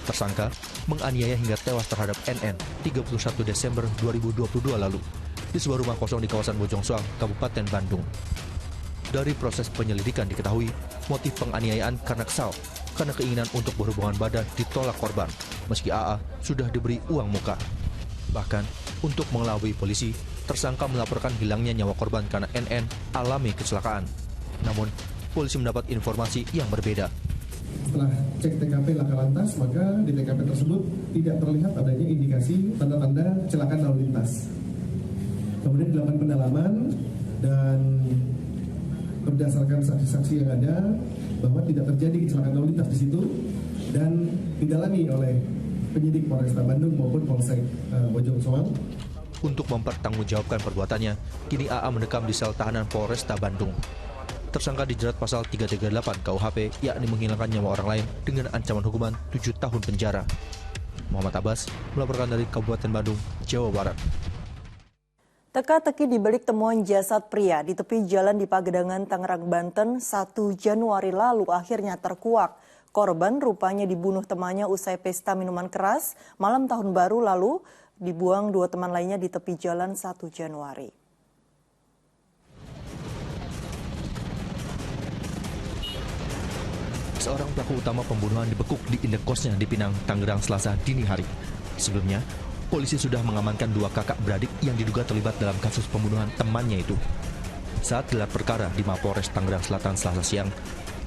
Tersangka menganiaya hingga tewas terhadap NN 31 Desember 2022 lalu di sebuah rumah kosong di kawasan Bojong Soang, Kabupaten Bandung. Dari proses penyelidikan diketahui motif penganiayaan karena kesal, karena keinginan untuk berhubungan badan ditolak korban, meski AA sudah diberi uang muka. Bahkan, untuk mengelabui polisi, tersangka melaporkan hilangnya nyawa korban karena NN alami kecelakaan. Namun, polisi mendapat informasi yang berbeda. Setelah cek TKP laka lantas, maka di TKP tersebut tidak terlihat adanya indikasi tanda-tanda kecelakaan lalu lintas. Kemudian dilakukan pendalaman dan berdasarkan saksi-saksi yang ada bahwa tidak terjadi kecelakaan lalu lintas di situ dan didalami oleh penyidik Polresta Bandung maupun Polsek Bojong Soang. Untuk mempertanggungjawabkan perbuatannya, kini AA mendekam di sel tahanan Polresta Bandung. Tersangka dijerat pasal 338 KUHP, yakni menghilangkan nyawa orang lain dengan ancaman hukuman 7 tahun penjara. Muhammad Abbas melaporkan dari Kabupaten Bandung, Jawa Barat. Teka-teki di balik temuan jasad pria di tepi jalan di Pagedangan, Tangerang, Banten 1 Januari lalu akhirnya terkuak. Korban rupanya dibunuh temannya usai pesta minuman keras malam tahun baru lalu, dibuang 2 teman lainnya di tepi jalan 1 Januari. Seorang pelaku utama pembunuhan dibekuk di indekosnya di Pinang, Tangerang, Selasa dini hari. Sebelumnya, polisi sudah mengamankan 2 kakak beradik yang diduga terlibat dalam kasus pembunuhan temannya itu. Saat gelar perkara di Mapolres Tangerang Selatan Selasa siang,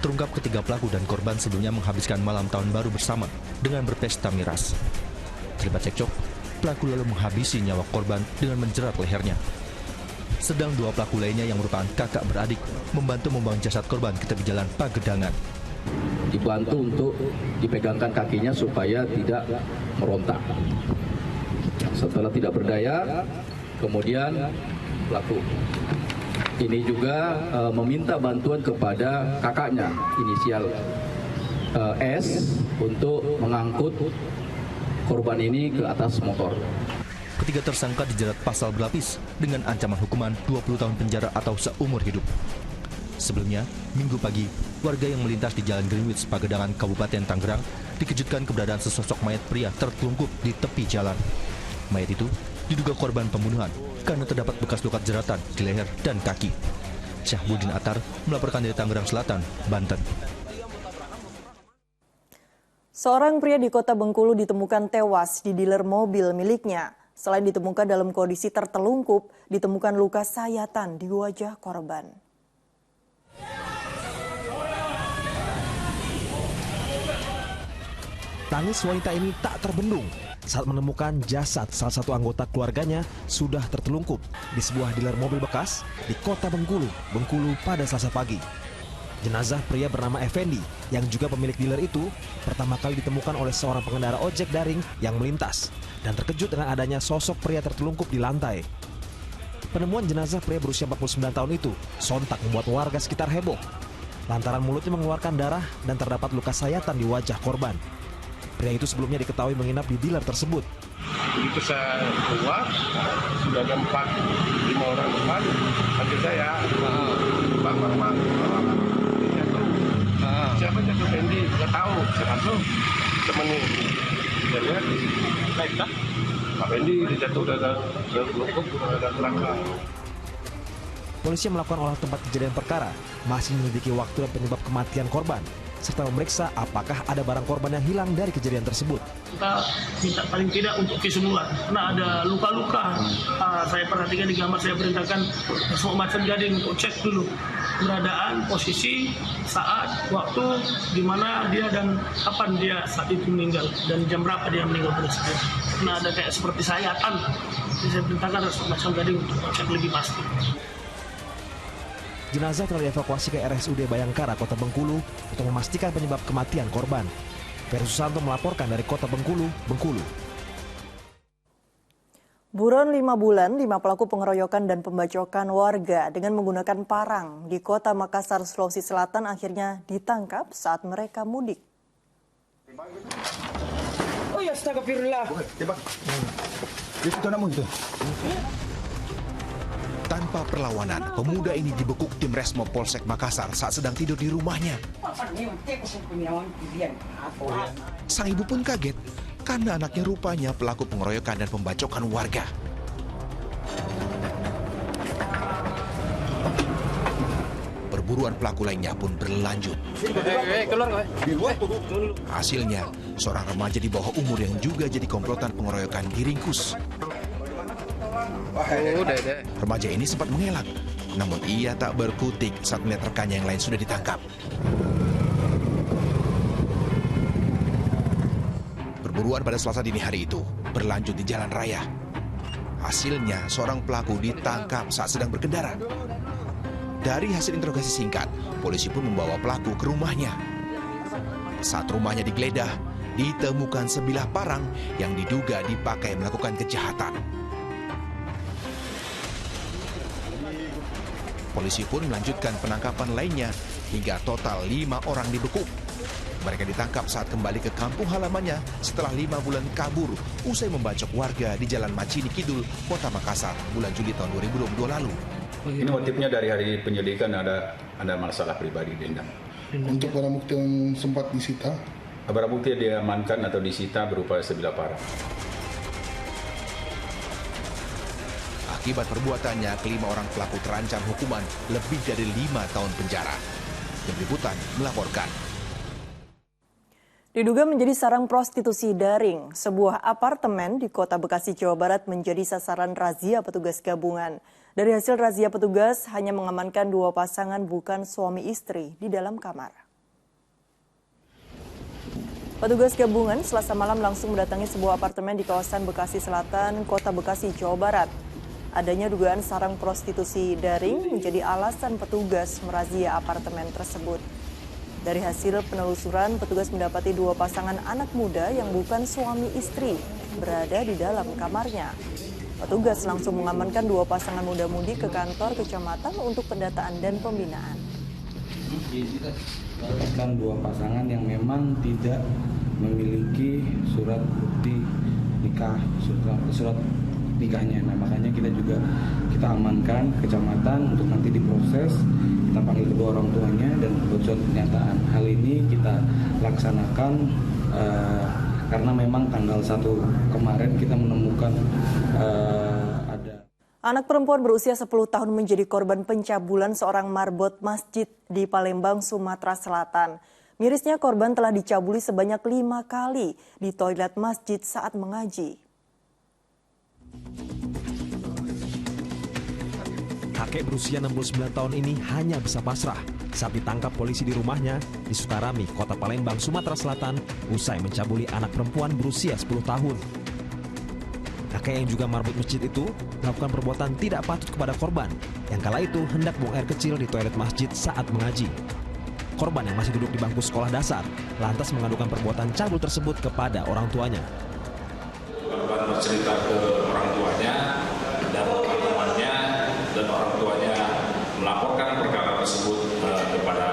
terungkap ketiga pelaku dan korban sebelumnya menghabiskan malam tahun baru bersama dengan berpesta miras. Terlibat cekcok, pelaku lalu menghabisi nyawa korban dengan menjerat lehernya. Sedang 2 pelaku lainnya yang merupakan kakak beradik membantu membawa jasad korban ke tepi jalan Pagedangan. Dibantu untuk dipegangkan kakinya supaya tidak merontak. Setelah tidak berdaya, kemudian pelaku ini juga meminta bantuan kepada kakaknya, inisial S, untuk mengangkut korban ini ke atas motor. Ketiga tersangka dijerat pasal berlapis dengan ancaman hukuman 20 tahun penjara atau seumur hidup. Sebelumnya, Minggu pagi, warga yang melintas di Jalan Greenwich, Pagedangan, Kabupaten Tangerang, dikejutkan keberadaan sesosok mayat pria tertelungkup di tepi jalan. Mayat itu diduga korban pembunuhan karena terdapat bekas luka jeratan di leher dan kaki. Syahbudin Atar melaporkan dari Tangerang Selatan, Banten. Seorang pria di Kota Bengkulu ditemukan tewas di dealer mobil miliknya. Selain ditemukan dalam kondisi tertelungkup, ditemukan luka sayatan di wajah korban. Tangis wanita ini tak terbendung saat menemukan jasad salah satu anggota keluarganya sudah tertelungkup di sebuah dealer mobil bekas di Kota Bengkulu, pada Selasa pagi. Jenazah pria bernama Effendi yang juga pemilik dealer itu pertama kali ditemukan oleh seorang pengendara ojek daring yang melintas dan terkejut dengan adanya sosok pria tertelungkup di lantai. Penemuan jenazah pria berusia 49 tahun itu sontak membuat warga sekitar heboh lantaran mulutnya mengeluarkan darah dan terdapat luka sayatan di wajah korban. Pria itu sebelumnya diketahui menginap di dealer tersebut. Begitu saya keluar, sudah ada 4-5 orang depan, panggil saya, Bang, siapa jatuh Fendi? Nggak tahu, saya langsung temenin. Saya lihat, baik dah. Pak Fendi dijatuh udah ada kerangka. Polisi melakukan olah tempat kejadian perkara, masih menyelidiki waktu dan penyebab kematian korban, serta memeriksa apakah ada barang korban yang hilang dari kejadian tersebut. Kita minta paling tidak untuk kesembuhan, karena ada luka-luka. Saya perhatikan di gambar, saya perintahkan semua macam gading untuk cek dulu keberadaan, posisi, saat, waktu, di mana dia dan kapan dia saat itu meninggal, dan jam berapa dia meninggal pada saat itu. Karena ada kayak seperti sayatan, jadi saya perintahkan semua macam gading untuk cek lebih pasti. Jenazah telah dievakuasi ke RSUD Bayangkara, Kota Bengkulu untuk memastikan penyebab kematian korban. Ferry Susanto melaporkan dari Kota Bengkulu. Buron 5 bulan, 5 pelaku pengeroyokan dan pembacokan warga dengan menggunakan parang di Kota Makassar, Sulawesi Selatan akhirnya ditangkap saat mereka mudik. Oh ya, astagfirullah. Itu namamu itu. Tanpa perlawanan, pemuda ini dibekuk tim Resmo Polsek Makassar saat sedang tidur di rumahnya. Sang ibu pun kaget karena anaknya rupanya pelaku pengeroyokan dan pembacokan warga. Perburuan pelaku lainnya pun berlanjut. Hasilnya, seorang remaja di bawah umur yang juga jadi komplotan pengeroyokan diringkus. Remaja ini sempat mengelak, namun ia tak berkutik saat melihat rekannya yang lain sudah ditangkap. Perburuan pada Selasa dini hari itu berlanjut di jalan raya. Hasilnya, seorang pelaku ditangkap saat sedang berkendara. Dari hasil interogasi singkat, polisi pun membawa pelaku ke rumahnya. Saat rumahnya digeledah, ditemukan sebilah parang yang diduga dipakai melakukan kejahatan. Polisi pun melanjutkan penangkapan lainnya hingga total 5 orang dibekuk. Mereka ditangkap saat kembali ke kampung halamannya setelah 5 bulan kabur usai membacok warga di Jalan Macini Kidul, Kota Makassar bulan Juli tahun 2022 lalu. Ini motifnya dari hari penyelidikan ada masalah pribadi dendam. Untuk barang bukti yang sempat disita? Barang bukti yang diamankan atau disita berupa sebilah parang. Akibat perbuatannya, kelima orang pelaku terancam hukuman lebih dari 5 tahun penjara. Tim Liputan melaporkan. Diduga menjadi sarang prostitusi daring, sebuah apartemen di Kota Bekasi, Jawa Barat menjadi sasaran razia petugas gabungan. Dari hasil razia petugas hanya mengamankan 2 pasangan bukan suami istri di dalam kamar. Petugas gabungan Selasa malam langsung mendatangi sebuah apartemen di kawasan Bekasi Selatan, Kota Bekasi, Jawa Barat. Adanya dugaan sarang prostitusi daring menjadi alasan petugas merazia apartemen tersebut. Dari hasil penelusuran, petugas mendapati 2 pasangan anak muda yang bukan suami istri berada di dalam kamarnya. Petugas langsung mengamankan 2 pasangan muda-mudi ke kantor kecamatan untuk pendataan dan pembinaan. Kan 2 pasangan yang memang tidak memiliki surat bukti nikah, surat nikahnya. Nah makanya kita amankan kecamatan untuk nanti diproses, kita panggil kedua orang tuanya dan buat surat pernyataan. Hal ini kita laksanakan karena memang tanggal 1 kemarin kita menemukan ada anak perempuan berusia 10 tahun menjadi korban pencabulan seorang marbot masjid di Palembang, Sumatera Selatan. Mirisnya korban telah dicabuli sebanyak 5 kali di toilet masjid saat mengaji. Kakek berusia 69 tahun ini hanya bisa pasrah saat ditangkap polisi di rumahnya di Sukarami, Kota Palembang, Sumatera Selatan, usai mencabuli anak perempuan berusia 10 tahun. Kakek yang juga marbot masjid itu melakukan perbuatan tidak patut kepada korban yang kala itu hendak buang air kecil di toilet masjid saat mengaji. Korban yang masih duduk di bangku sekolah dasar lantas mengadukan perbuatan cabul tersebut kepada orang tuanya. Korban bercerita ke orang tuanya dan teman-temannya, dan orang tuanya melaporkan perkara tersebut kepada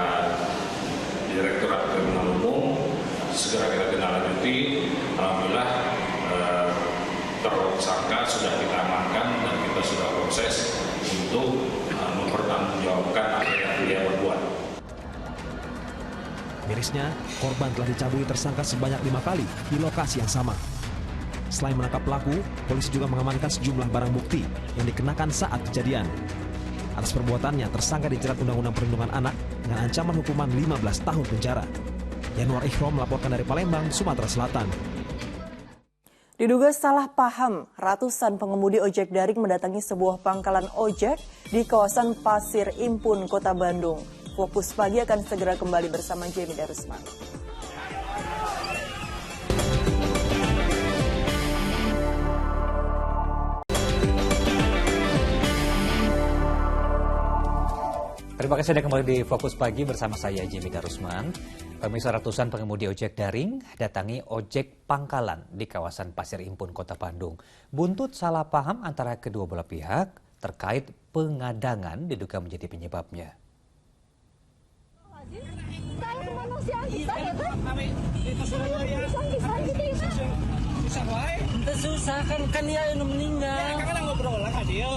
Direktorat Kriminal Umum. Segera kita tindak-lanjuti. Alhamdulillah tersangka sudah kita amankan dan kita sudah proses untuk mempertanggungjawabkan apa yang dia berbuat. Mirisnya, korban telah dicabuli tersangka sebanyak 5 kali di lokasi yang sama. Selain menangkap pelaku, polisi juga mengamankan sejumlah barang bukti yang dikenakan saat kejadian. Atas perbuatannya, tersangka dijerat Undang-Undang Perlindungan Anak dengan ancaman hukuman 15 tahun penjara. Yanuar Ikhrom melaporkan dari Palembang, Sumatera Selatan. Diduga salah paham, ratusan pengemudi ojek daring mendatangi sebuah pangkalan ojek di kawasan Pasir Impun, Kota Bandung. Fokus Pagi akan segera kembali bersama Jamie Darusman. Terima kasih Anda kembali di Fokus Pagi bersama saya Jamie Darusman. Pemirsa, ratusan pengemudi ojek daring datangi ojek pangkalan di kawasan Pasir Impun, Kota Bandung. Buntut salah paham antara kedua belah pihak terkait pengadangan diduga menjadi penyebabnya. Susah kan dia yang meninggal. Kan ngobrol lah dia.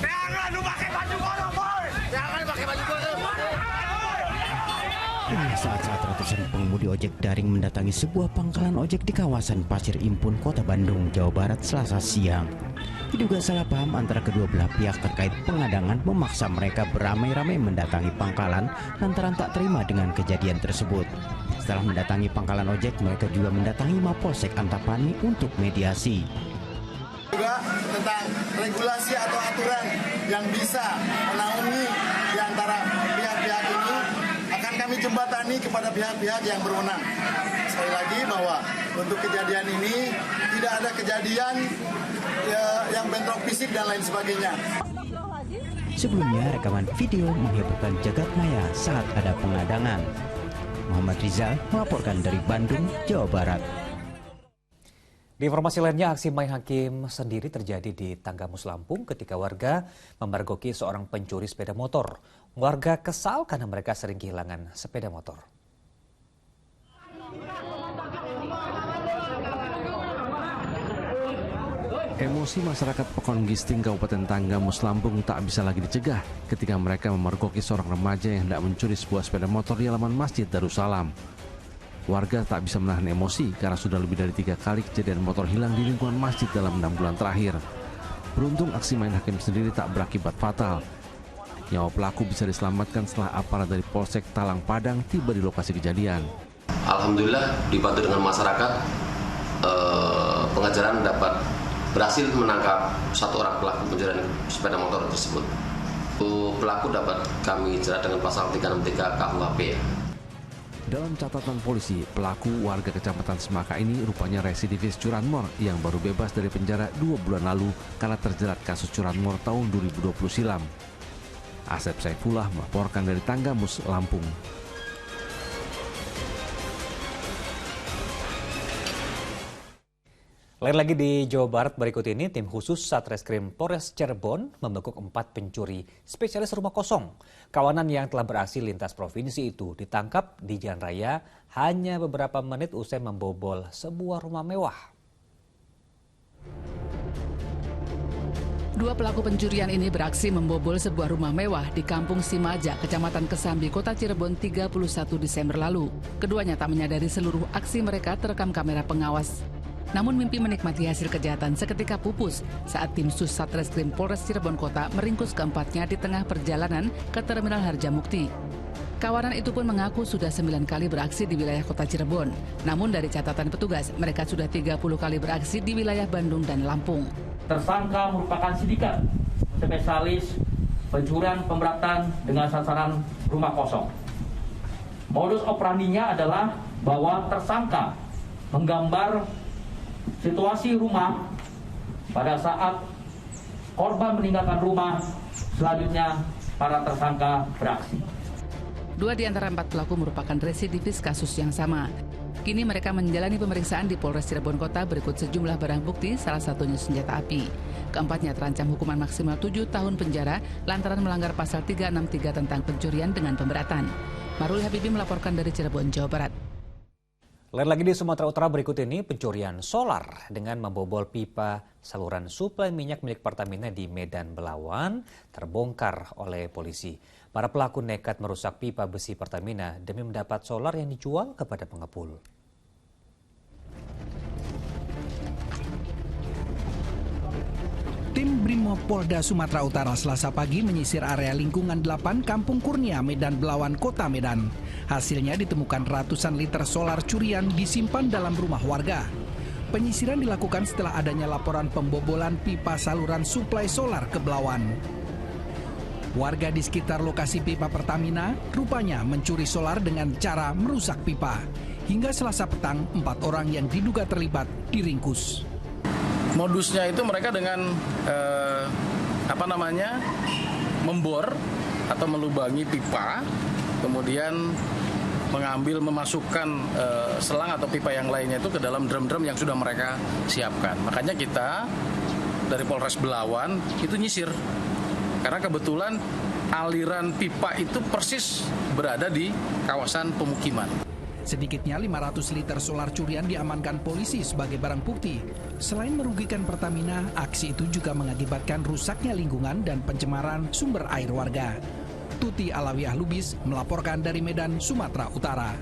Jangan lu pakai baju kono, boy. Jangan pakai baju kono. Inilah saat ratusan pengemudi ojek daring mendatangi sebuah pangkalan ojek di kawasan Pasir Impun, Kota Bandung, Jawa Barat, Selasa siang. Diduga salah paham antara kedua belah pihak terkait pengadangan memaksa mereka beramai-ramai mendatangi pangkalan lantaran tak terima dengan kejadian tersebut. Setelah mendatangi pangkalan ojek, mereka juga mendatangi Mapolsek Antapani untuk mediasi. Juga tentang regulasi atau aturan yang bisa menaungi di antara pihak-pihak ini akan kami jembatani kepada pihak-pihak yang berwenang. Sekali lagi bahwa untuk kejadian ini tidak ada kejadian yang bentrok fisik dan lain sebagainya. Sebelumnya, rekaman video menghebohkan jagat maya saat ada pengadangan. Muhammad Rizal melaporkan dari Bandung, Jawa Barat. Di informasi lainnya, aksi main hakim sendiri terjadi di Tanggamus, Lampung ketika warga memergoki seorang pencuri sepeda motor. Warga kesal karena mereka sering kehilangan sepeda motor. Emosi masyarakat Pekon Gisting, Kabupaten Tanggamus, Lampung tak bisa lagi dicegah ketika mereka memergoki seorang remaja yang hendak mencuri sebuah sepeda motor di halaman Masjid Darussalam. Warga tak bisa menahan emosi karena sudah lebih dari 3 kali kejadian motor hilang di lingkungan masjid dalam 6 bulan terakhir. Beruntung aksi main hakim sendiri tak berakibat fatal. Nyawa pelaku bisa diselamatkan setelah aparat dari Polsek Talang Padang tiba di lokasi kejadian. Alhamdulillah dibantu dengan masyarakat, pengejaran dapat berhasil menangkap satu orang pelaku pencurian sepeda motor tersebut. Pelaku dapat kami jerat dengan pasal 363 KUHP. Dalam catatan polisi, pelaku warga Kecamatan Semaka ini rupanya residivis curanmor yang baru bebas dari penjara 2 bulan lalu karena terjerat kasus curanmor tahun 2020 silam. Asep Saifullah melaporkan dari Tanggamus, Lampung. Lain lagi di Jawa Barat, berikut ini tim khusus Satreskrim Polres Cirebon membekuk 4 pencuri spesialis rumah kosong. Kawanan yang telah beraksi lintas provinsi itu ditangkap di jalan raya hanya beberapa menit usai membobol sebuah rumah mewah. Dua pelaku pencurian ini beraksi membobol sebuah rumah mewah di Kampung Simaja, Kecamatan Kesambi, Kota Cirebon 31 Desember lalu. Keduanya tak menyadari seluruh aksi mereka terekam kamera pengawas. Namun mimpi menikmati hasil kejahatan seketika pupus saat tim Sus Satreskrim Polres Cirebon Kota meringkus keempatnya di tengah perjalanan ke Terminal Harjamukti. Kawanan itu pun mengaku sudah 9 kali beraksi di wilayah Kota Cirebon. Namun dari catatan petugas, mereka sudah 30 kali beraksi di wilayah Bandung dan Lampung. Tersangka merupakan sindikat spesialis pencurian pemberatan dengan sasaran rumah kosong. Modus operandinya adalah bahwa tersangka menggambar situasi rumah pada saat korban meninggalkan rumah, selanjutnya para tersangka beraksi. 2 di antara 4 pelaku merupakan residivis kasus yang sama. Kini mereka menjalani pemeriksaan di Polres Cirebon Kota berikut sejumlah barang bukti, salah satunya senjata api. Keempatnya terancam hukuman maksimal 7 tahun penjara lantaran melanggar pasal 363 tentang pencurian dengan pemberatan. Maruli Habibi melaporkan dari Cirebon, Jawa Barat. Lain lagi di Sumatera Utara berikut ini, pencurian solar dengan membobol pipa saluran suplai minyak milik Pertamina di Medan Belawan terbongkar oleh polisi. Para pelaku nekat merusak pipa besi Pertamina demi mendapat solar yang dijual kepada pengepul. Tim Brimopolda Sumatera Utara Selasa pagi menyisir area lingkungan 8 Kampung Kurnia, Medan Belawan, Kota Medan. Hasilnya ditemukan ratusan liter solar curian disimpan dalam rumah warga. Penyisiran dilakukan setelah adanya laporan pembobolan pipa saluran suplai solar ke Belawan. Warga di sekitar lokasi pipa Pertamina rupanya mencuri solar dengan cara merusak pipa. Hingga Selasa petang, 4 orang yang diduga terlibat diringkus. Modusnya itu mereka dengan membor atau melubangi pipa, kemudian memasukkan selang atau pipa yang lainnya itu ke dalam drum-drum yang sudah mereka siapkan. Makanya kita dari Polres Belawan itu nyisir, karena kebetulan aliran pipa itu persis berada di kawasan pemukiman. Sedikitnya 500 liter solar curian diamankan polisi sebagai barang bukti. Selain merugikan Pertamina, aksi itu juga mengakibatkan rusaknya lingkungan dan pencemaran sumber air warga. Tuti Alawiyah Lubis melaporkan dari Medan, Sumatera Utara.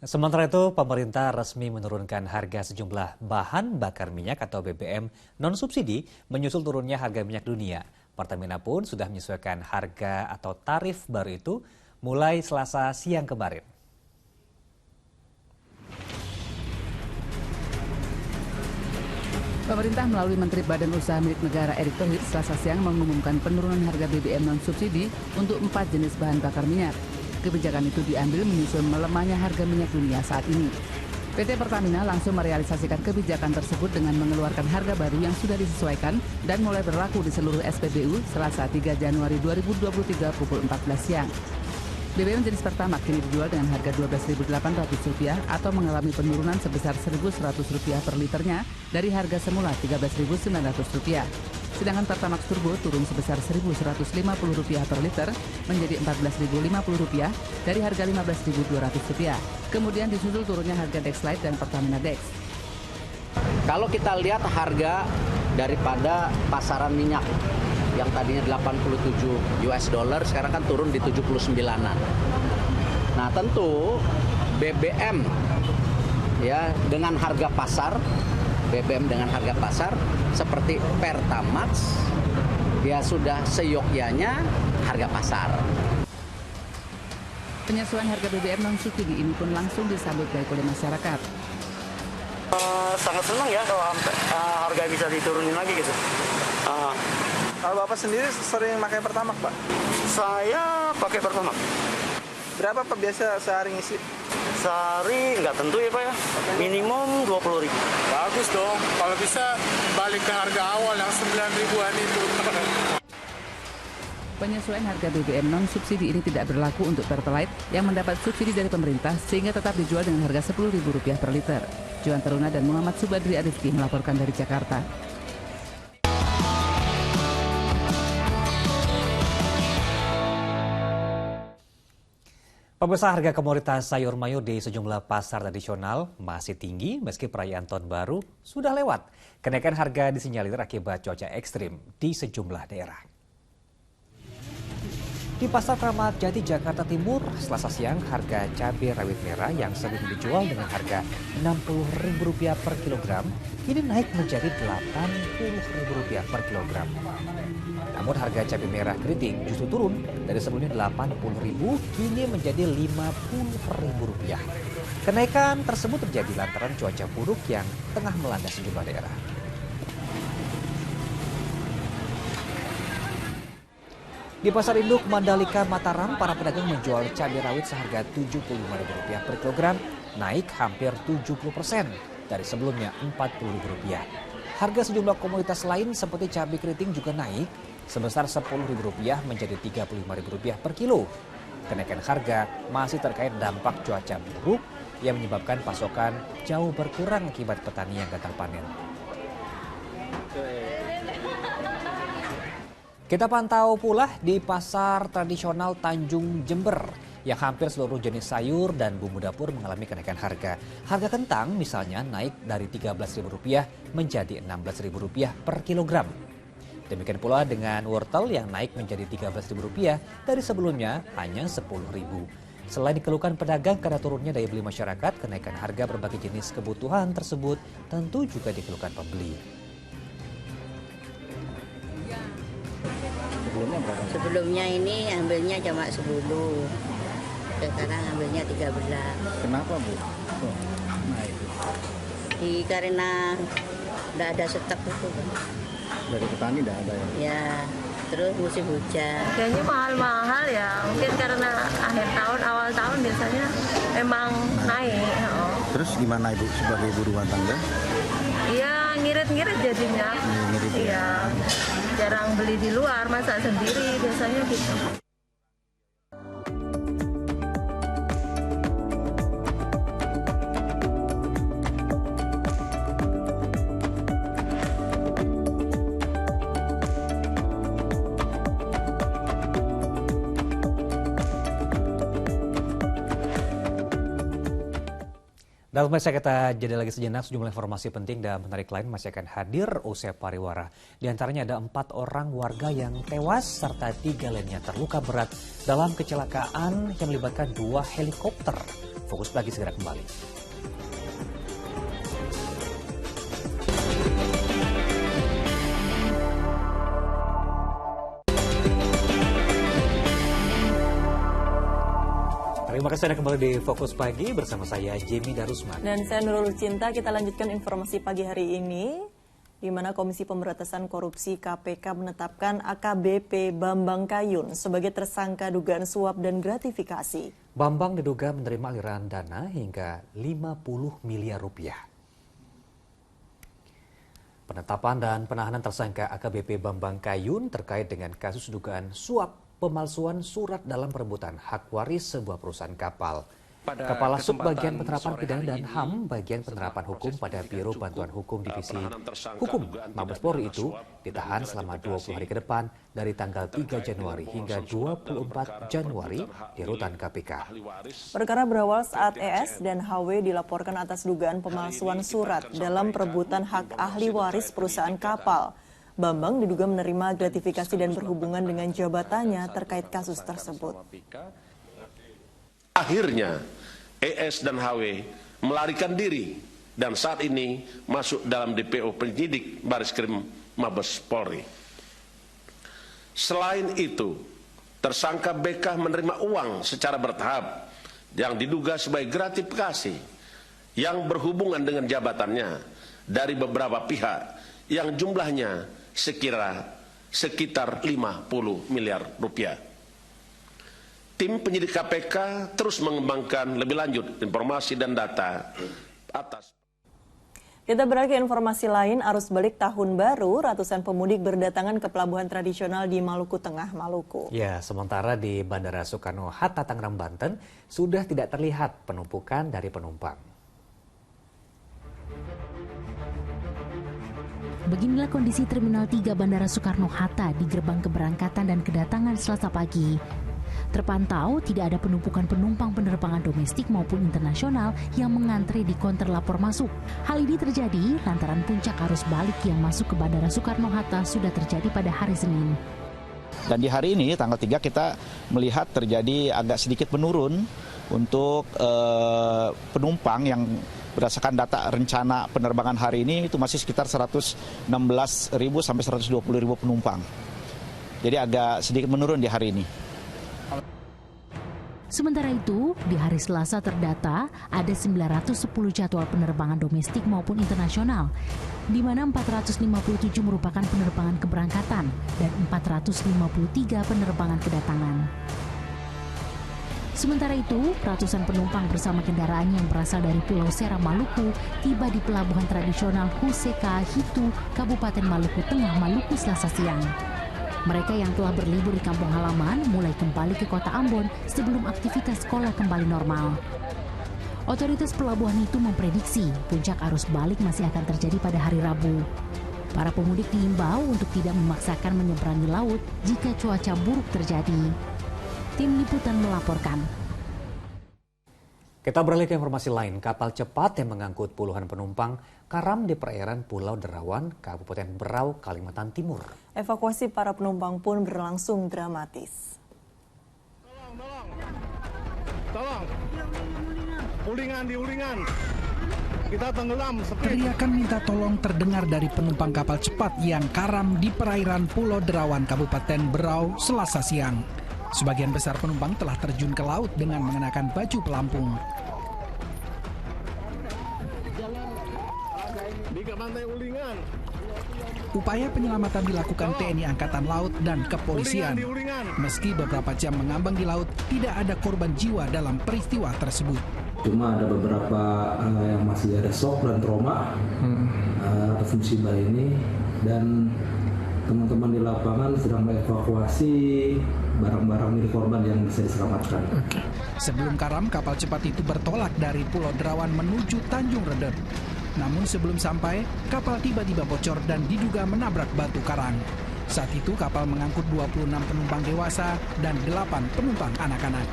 Sementara itu, pemerintah resmi menurunkan harga sejumlah bahan bakar minyak atau BBM non-subsidi menyusul turunnya harga minyak dunia. Pertamina pun sudah menyesuaikan harga atau tarif baru itu mulai Selasa siang kemarin. Pemerintah melalui Menteri Badan Usaha Milik Negara Erick Thohir Selasa siang mengumumkan penurunan harga BBM non-subsidi untuk 4 jenis bahan bakar minyak. Kebijakan itu diambil menyusul melemahnya harga minyak dunia saat ini. PT Pertamina langsung merealisasikan kebijakan tersebut dengan mengeluarkan harga baru yang sudah disesuaikan dan mulai berlaku di seluruh SPBU Selasa 3 Januari 2023 pukul 14 siang. BBM jenis Pertamax kini dijual dengan harga Rp12.800 atau mengalami penurunan sebesar Rp1.100 per liternya dari harga semula Rp13.900. Sedangkan Pertamax Turbo turun sebesar Rp1.150 per liter menjadi Rp14.050 dari harga Rp15.200. Kemudian disusul turunnya harga Dexlite dan Pertamina Dex. Kalau kita lihat harga daripada pasaran minyak yang tadinya 87 US dollar sekarang kan turun di 79-an. Nah, tentu BBM ya dengan harga pasar, BBM dengan harga pasar seperti Pertamax ya sudah seyogyanya harga pasar. Penyesuaian harga BBM non-subsidi ini pun langsung disambut baik oleh masyarakat. Sangat senang ya kalau harga bisa diturunin lagi gitu. Kalau Bapak sendiri sering pakai Pertamax, Pak? Saya pakai Pertamax. Berapa Pak biasa sehari ngisi? Sehari nggak tentu ya Pak ya, minimum 20.000. Bagus dong, kalau bisa balik ke harga awal yang 9.000-an itu. Penyesuaian harga BBM non-subsidi ini tidak berlaku untuk Pertalite yang mendapat subsidi dari pemerintah sehingga tetap dijual dengan harga Rp10.000 per liter. Juan Teruna dan Muhammad Subadri Arifki melaporkan dari Jakarta. Pemirsa, harga komoditas sayur mayur di sejumlah pasar tradisional masih tinggi meski perayaan Tahun Baru sudah lewat. Kenaikan harga disinyalir akibat cuaca ekstrim di sejumlah daerah. Di Pasar Kramat Jati, Jakarta Timur, Selasa siang harga cabai rawit merah yang sebelumnya dijual dengan harga Rp60.000 per kilogram kini naik menjadi Rp80.000 per kilogram. Namun harga cabai merah keriting justru turun dari sebelumnya Rp80.000 kini menjadi Rp50.000. Kenaikan tersebut terjadi lantaran cuaca buruk yang tengah melanda sejumlah daerah. Di Pasar Induk Mandalika Mataram, para pedagang menjual cabai rawit seharga Rp75.000 per kilogram, naik hampir 70% dari sebelumnya Rp40.000. Harga sejumlah komoditas lain seperti cabai keriting juga naik sebesar Rp10.000 menjadi Rp35.000 per kilo. Kenaikan harga masih terkait dampak cuaca buruk yang menyebabkan pasokan jauh berkurang akibat petani yang gagal panen. Kita pantau pula di pasar tradisional Tanjung Jember yang hampir seluruh jenis sayur dan bumbu dapur mengalami kenaikan harga. Harga kentang misalnya naik dari Rp13.000 menjadi Rp16.000 per kilogram. Demikian pula dengan wortel yang naik menjadi Rp13.000 dari sebelumnya hanya Rp10.000. Selain dikeluhkan pedagang karena turunnya daya beli masyarakat, kenaikan harga berbagai jenis kebutuhan tersebut tentu juga dikeluhkan pembeli. Sebelumnya ini ambilnya cuma 10, sekarang ambilnya 13. Kenapa Bu? Karena tidak ada stok itu. Dari petani tidak ada ya? Ya, terus musim hujan. Kayaknya mahal-mahal ya, mungkin karena akhir tahun, awal tahun biasanya emang naik. Terus gimana Ibu sebagai ibu rumah tangga? Iya, ngirit-ngirit jadinya. Iya, jarang beli di luar, masak sendiri biasanya gitu. Dan pemirsa, kita jeda lagi sejenak. Sejumlah informasi penting dan menarik lain masih akan hadir usai pariwara. Di antaranya ada 4 orang warga yang tewas serta 3 lainnya terluka berat dalam kecelakaan yang melibatkan 2 helikopter. Fokus Pagi segera kembali. Terima kasih Anda kembali di Fokus Pagi bersama saya Jamie Darusman. Dan saya Nurul Cinta. Kita lanjutkan informasi pagi hari ini, di mana Komisi Pemberantasan Korupsi KPK menetapkan AKBP Bambang Kayun sebagai tersangka dugaan suap dan gratifikasi. Bambang diduga menerima aliran dana hingga Rp50 miliar. Penetapan dan penahanan tersangka AKBP Bambang Kayun terkait dengan kasus dugaan suap pemalsuan surat dalam perebutan hak waris sebuah perusahaan kapal. Kepala Sub Bagian Penerapan Pidana dan HAM Bagian Penerapan Hukum pada Biro Bantuan Hukum Divisi Hukum Mabes Polri itu ditahan selama 20 hari ke depan dari tanggal 3 Januari hingga 24 Januari di rutan KPK. Perkara berawal saat ES dan HW dilaporkan atas dugaan pemalsuan surat dalam perebutan hak ahli waris perusahaan kapal. Bambang diduga menerima gratifikasi dan berhubungan dengan jabatannya terkait kasus tersebut. Akhirnya ES dan HW melarikan diri dan saat ini masuk dalam DPO penyidik Bareskrim Mabes Polri. Selain itu, tersangka BK menerima uang secara bertahap yang diduga sebagai gratifikasi yang berhubungan dengan jabatannya dari beberapa pihak yang jumlahnya sekitar 50 miliar rupiah. Tim penyidik KPK terus mengembangkan lebih lanjut informasi dan data atas. Kita beralih ke informasi lain, arus balik tahun baru, ratusan pemudik berdatangan ke pelabuhan tradisional di Maluku Tengah, Maluku. Ya, sementara di Bandara Soekarno-Hatta, Tangerang, Banten, sudah tidak terlihat penumpukan dari penumpang. Beginilah kondisi Terminal 3 Bandara Soekarno-Hatta di gerbang keberangkatan dan kedatangan Selasa pagi. Terpantau tidak ada penumpukan penumpang penerbangan domestik maupun internasional yang mengantre di konter lapor masuk. Hal ini terjadi lantaran puncak arus balik yang masuk ke Bandara Soekarno-Hatta sudah terjadi pada hari Senin. Dan di hari ini, tanggal 3, kita melihat terjadi agak sedikit menurun untuk penumpang yang berdasarkan data rencana penerbangan hari ini itu masih sekitar 116.000 sampai 120.000 penumpang. Jadi agak sedikit menurun di hari ini. Sementara itu, di hari Selasa terdata ada 910 jadwal penerbangan domestik maupun internasional, di mana 457 merupakan penerbangan keberangkatan dan 453 penerbangan kedatangan. Sementara itu, ratusan penumpang bersama kendaraan yang berasal dari Pulau Seram, Maluku tiba di pelabuhan tradisional Huseka Hitu, Kabupaten Maluku Tengah, Maluku Selasa siang. Mereka yang telah berlibur di kampung halaman mulai kembali ke kota Ambon sebelum aktivitas sekolah kembali normal. Otoritas pelabuhan itu memprediksi puncak arus balik masih akan terjadi pada hari Rabu. Para pemudik diimbau untuk tidak memaksakan menyeberangi laut jika cuaca buruk terjadi. Tim Liputan melaporkan. Kita beralih ke informasi lain. Kapal cepat yang mengangkut puluhan penumpang karam di perairan Pulau Derawan, Kabupaten Berau, Kalimantan Timur. Evakuasi para penumpang pun berlangsung dramatis. Tolong. Ulingan di ulingan. Kita tenggelam. Teriakan minta tolong terdengar dari penumpang kapal cepat yang karam di perairan Pulau Derawan, Kabupaten Berau, Selasa siang. Sebagian besar penumpang telah terjun ke laut dengan mengenakan baju pelampung. Upaya penyelamatan dilakukan TNI Angkatan Laut dan Kepolisian. Meski beberapa jam mengambang di laut, tidak ada korban jiwa dalam peristiwa tersebut. Cuma ada beberapa yang masih ada shock dan trauma atas musibah ini, dan teman-teman di lapangan sedang mengevakuasi barang-barang milik korban yang bisa diselamatkan. Sebelum karam, kapal cepat itu bertolak dari Pulau Derawan menuju Tanjung Redep. Namun sebelum sampai, kapal tiba-tiba bocor dan diduga menabrak batu karang. Saat itu kapal mengangkut 26 penumpang dewasa dan 8 penumpang anak-anak.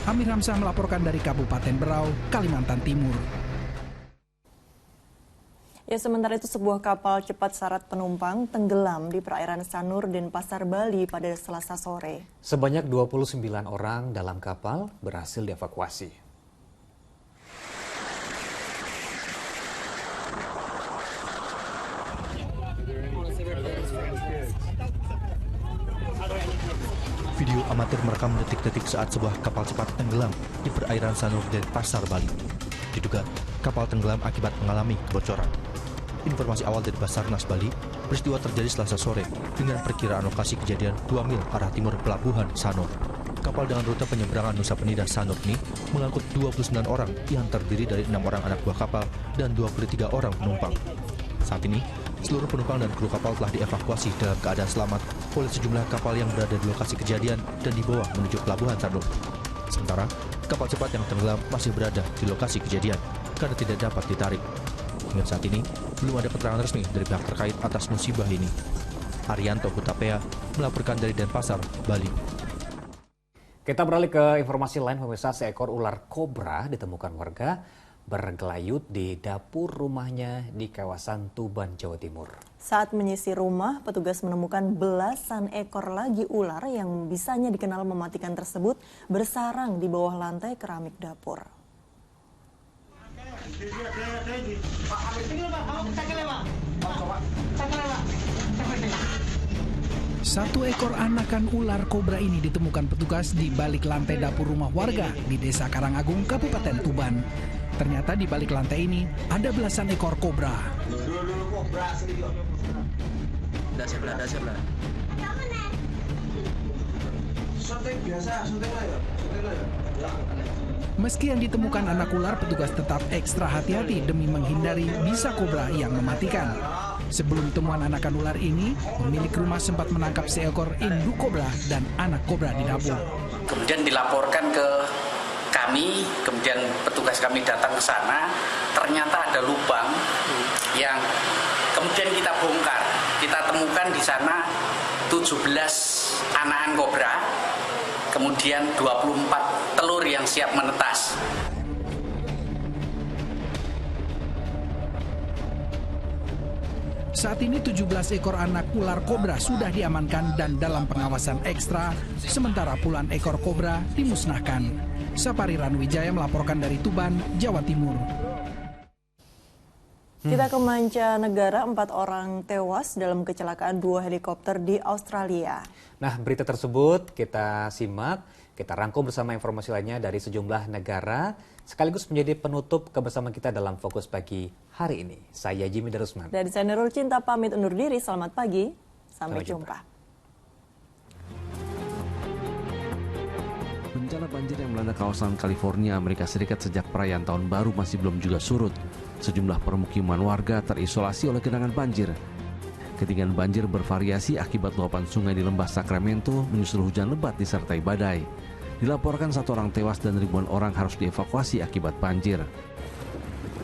Amir Hamzah melaporkan dari Kabupaten Berau, Kalimantan Timur. Ya, sementara itu sebuah kapal cepat syarat penumpang tenggelam di perairan Sanur, Denpasar, Bali pada Selasa sore. Sebanyak 29 orang dalam kapal berhasil dievakuasi. Video amatir merekam detik-detik saat sebuah kapal cepat tenggelam di perairan Sanur, Denpasar, Bali. Diduga kapal tenggelam akibat mengalami kebocoran. Informasi awal dari Basarnas Bali, peristiwa terjadi Selasa sore dengan perkiraan lokasi kejadian 2 mil arah timur pelabuhan Sanur. Kapal dengan rute penyeberangan Nusa Penida Sanur ini mengangkut 29 orang yang terdiri dari 6 orang anak buah kapal dan 23 orang penumpang. Saat ini, seluruh penumpang dan kru kapal telah dievakuasi dalam keadaan selamat oleh sejumlah kapal yang berada di lokasi kejadian dan dibawa menuju pelabuhan Sanur. Sementara, kapal cepat yang tenggelam masih berada di lokasi kejadian karena tidak dapat ditarik. Hingga saat ini, belum ada keterangan resmi dari pihak terkait atas musibah ini. Arianto Hutapea melaporkan dari Denpasar, Bali. Kita beralih ke informasi lain, pemirsa. Seekor ular kobra ditemukan warga bergelayut di dapur rumahnya di kawasan Tuban, Jawa Timur. Saat menyisir rumah, petugas menemukan belasan ekor lagi ular yang bisanya dikenal mematikan tersebut bersarang di bawah lantai keramik dapur. Satu ekor anakan ular kobra ini ditemukan petugas di balik lantai dapur rumah warga di Desa Karangagung, Kabupaten Tuban. Ternyata di balik lantai ini ada belasan ekor kobra. Meski yang ditemukan anak ular, petugas tetap ekstra hati-hati demi menghindari bisa kobra yang mematikan. Sebelum temuan anakan ular ini, pemilik rumah sempat menangkap seekor induk kobra dan anak kobra di dapur. Kemudian dilaporkan ke kami, kemudian petugas kami datang ke sana, ternyata ada lubang yang kemudian kita bongkar. kita temukan di sana 17 anakan kobra, kemudian 24 telur yang siap menetas. Saat ini 17 ekor anak ular kobra sudah diamankan dan dalam pengawasan ekstra, sementara puluhan ekor kobra dimusnahkan. Sapari Ranwijaya melaporkan dari Tuban, Jawa Timur. Kita ke mancanegara, 4 orang tewas dalam kecelakaan 2 helikopter di Australia. Nah, berita tersebut kita simak, kita rangkum bersama informasi lainnya dari sejumlah negara, sekaligus menjadi penutup kebersamaan kita dalam Fokus Pagi hari ini. Saya Jimmy Darusman. Dan saya Nurul Cinta pamit undur diri, selamat pagi, sampai jumpa. Bencana banjir yang melanda kawasan California, Amerika Serikat sejak perayaan Tahun Baru masih belum juga surut. Sejumlah permukiman warga terisolasi oleh genangan banjir. Ketinggian banjir bervariasi akibat luapan sungai di lembah Sacramento menyusul hujan lebat disertai badai. Dilaporkan 1 orang tewas dan ribuan orang harus dievakuasi akibat banjir.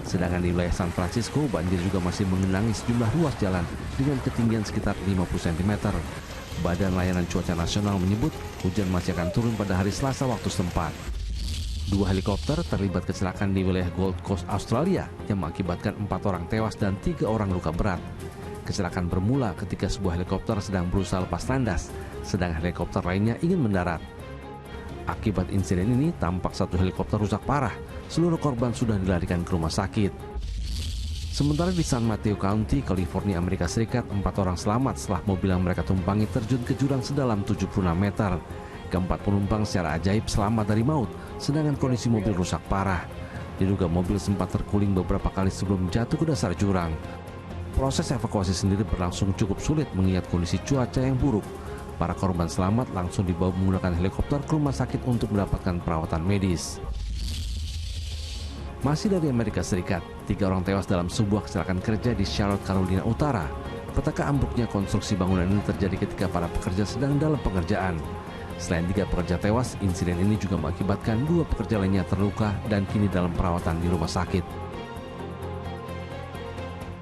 Sedangkan di wilayah San Francisco, banjir juga masih mengenangi sejumlah ruas jalan dengan ketinggian sekitar 50 cm. Badan Layanan Cuaca Nasional menyebut hujan masih akan turun pada hari Selasa waktu setempat. 2 helikopter terlibat kecelakaan di wilayah Gold Coast, Australia yang mengakibatkan 4 orang tewas dan 3 orang luka berat. Kecelakaan bermula ketika sebuah helikopter sedang berusaha lepas landas, sedang helikopter lainnya ingin mendarat. Akibat insiden ini, tampak 1 helikopter rusak parah. Seluruh korban sudah dilarikan ke rumah sakit. Sementara di San Mateo County, California, Amerika Serikat, 4 orang selamat setelah mobil yang mereka tumpangi terjun ke jurang sedalam 76 meter. Keempat penumpang secara ajaib selamat dari maut, sedangkan kondisi mobil rusak parah. Diduga mobil sempat terguling beberapa kali sebelum jatuh ke dasar jurang. Proses evakuasi sendiri berlangsung cukup sulit mengingat kondisi cuaca yang buruk. Para korban selamat langsung dibawa menggunakan helikopter ke rumah sakit untuk mendapatkan perawatan medis. Masih dari Amerika Serikat, 3 orang tewas dalam sebuah kecelakaan kerja di Charlotte, Carolina Utara. Petaka ambruknya konstruksi bangunan ini terjadi ketika para pekerja sedang dalam pengerjaan. Selain 3 pekerja tewas, insiden ini juga mengakibatkan 2 pekerja lainnya terluka dan kini dalam perawatan di rumah sakit.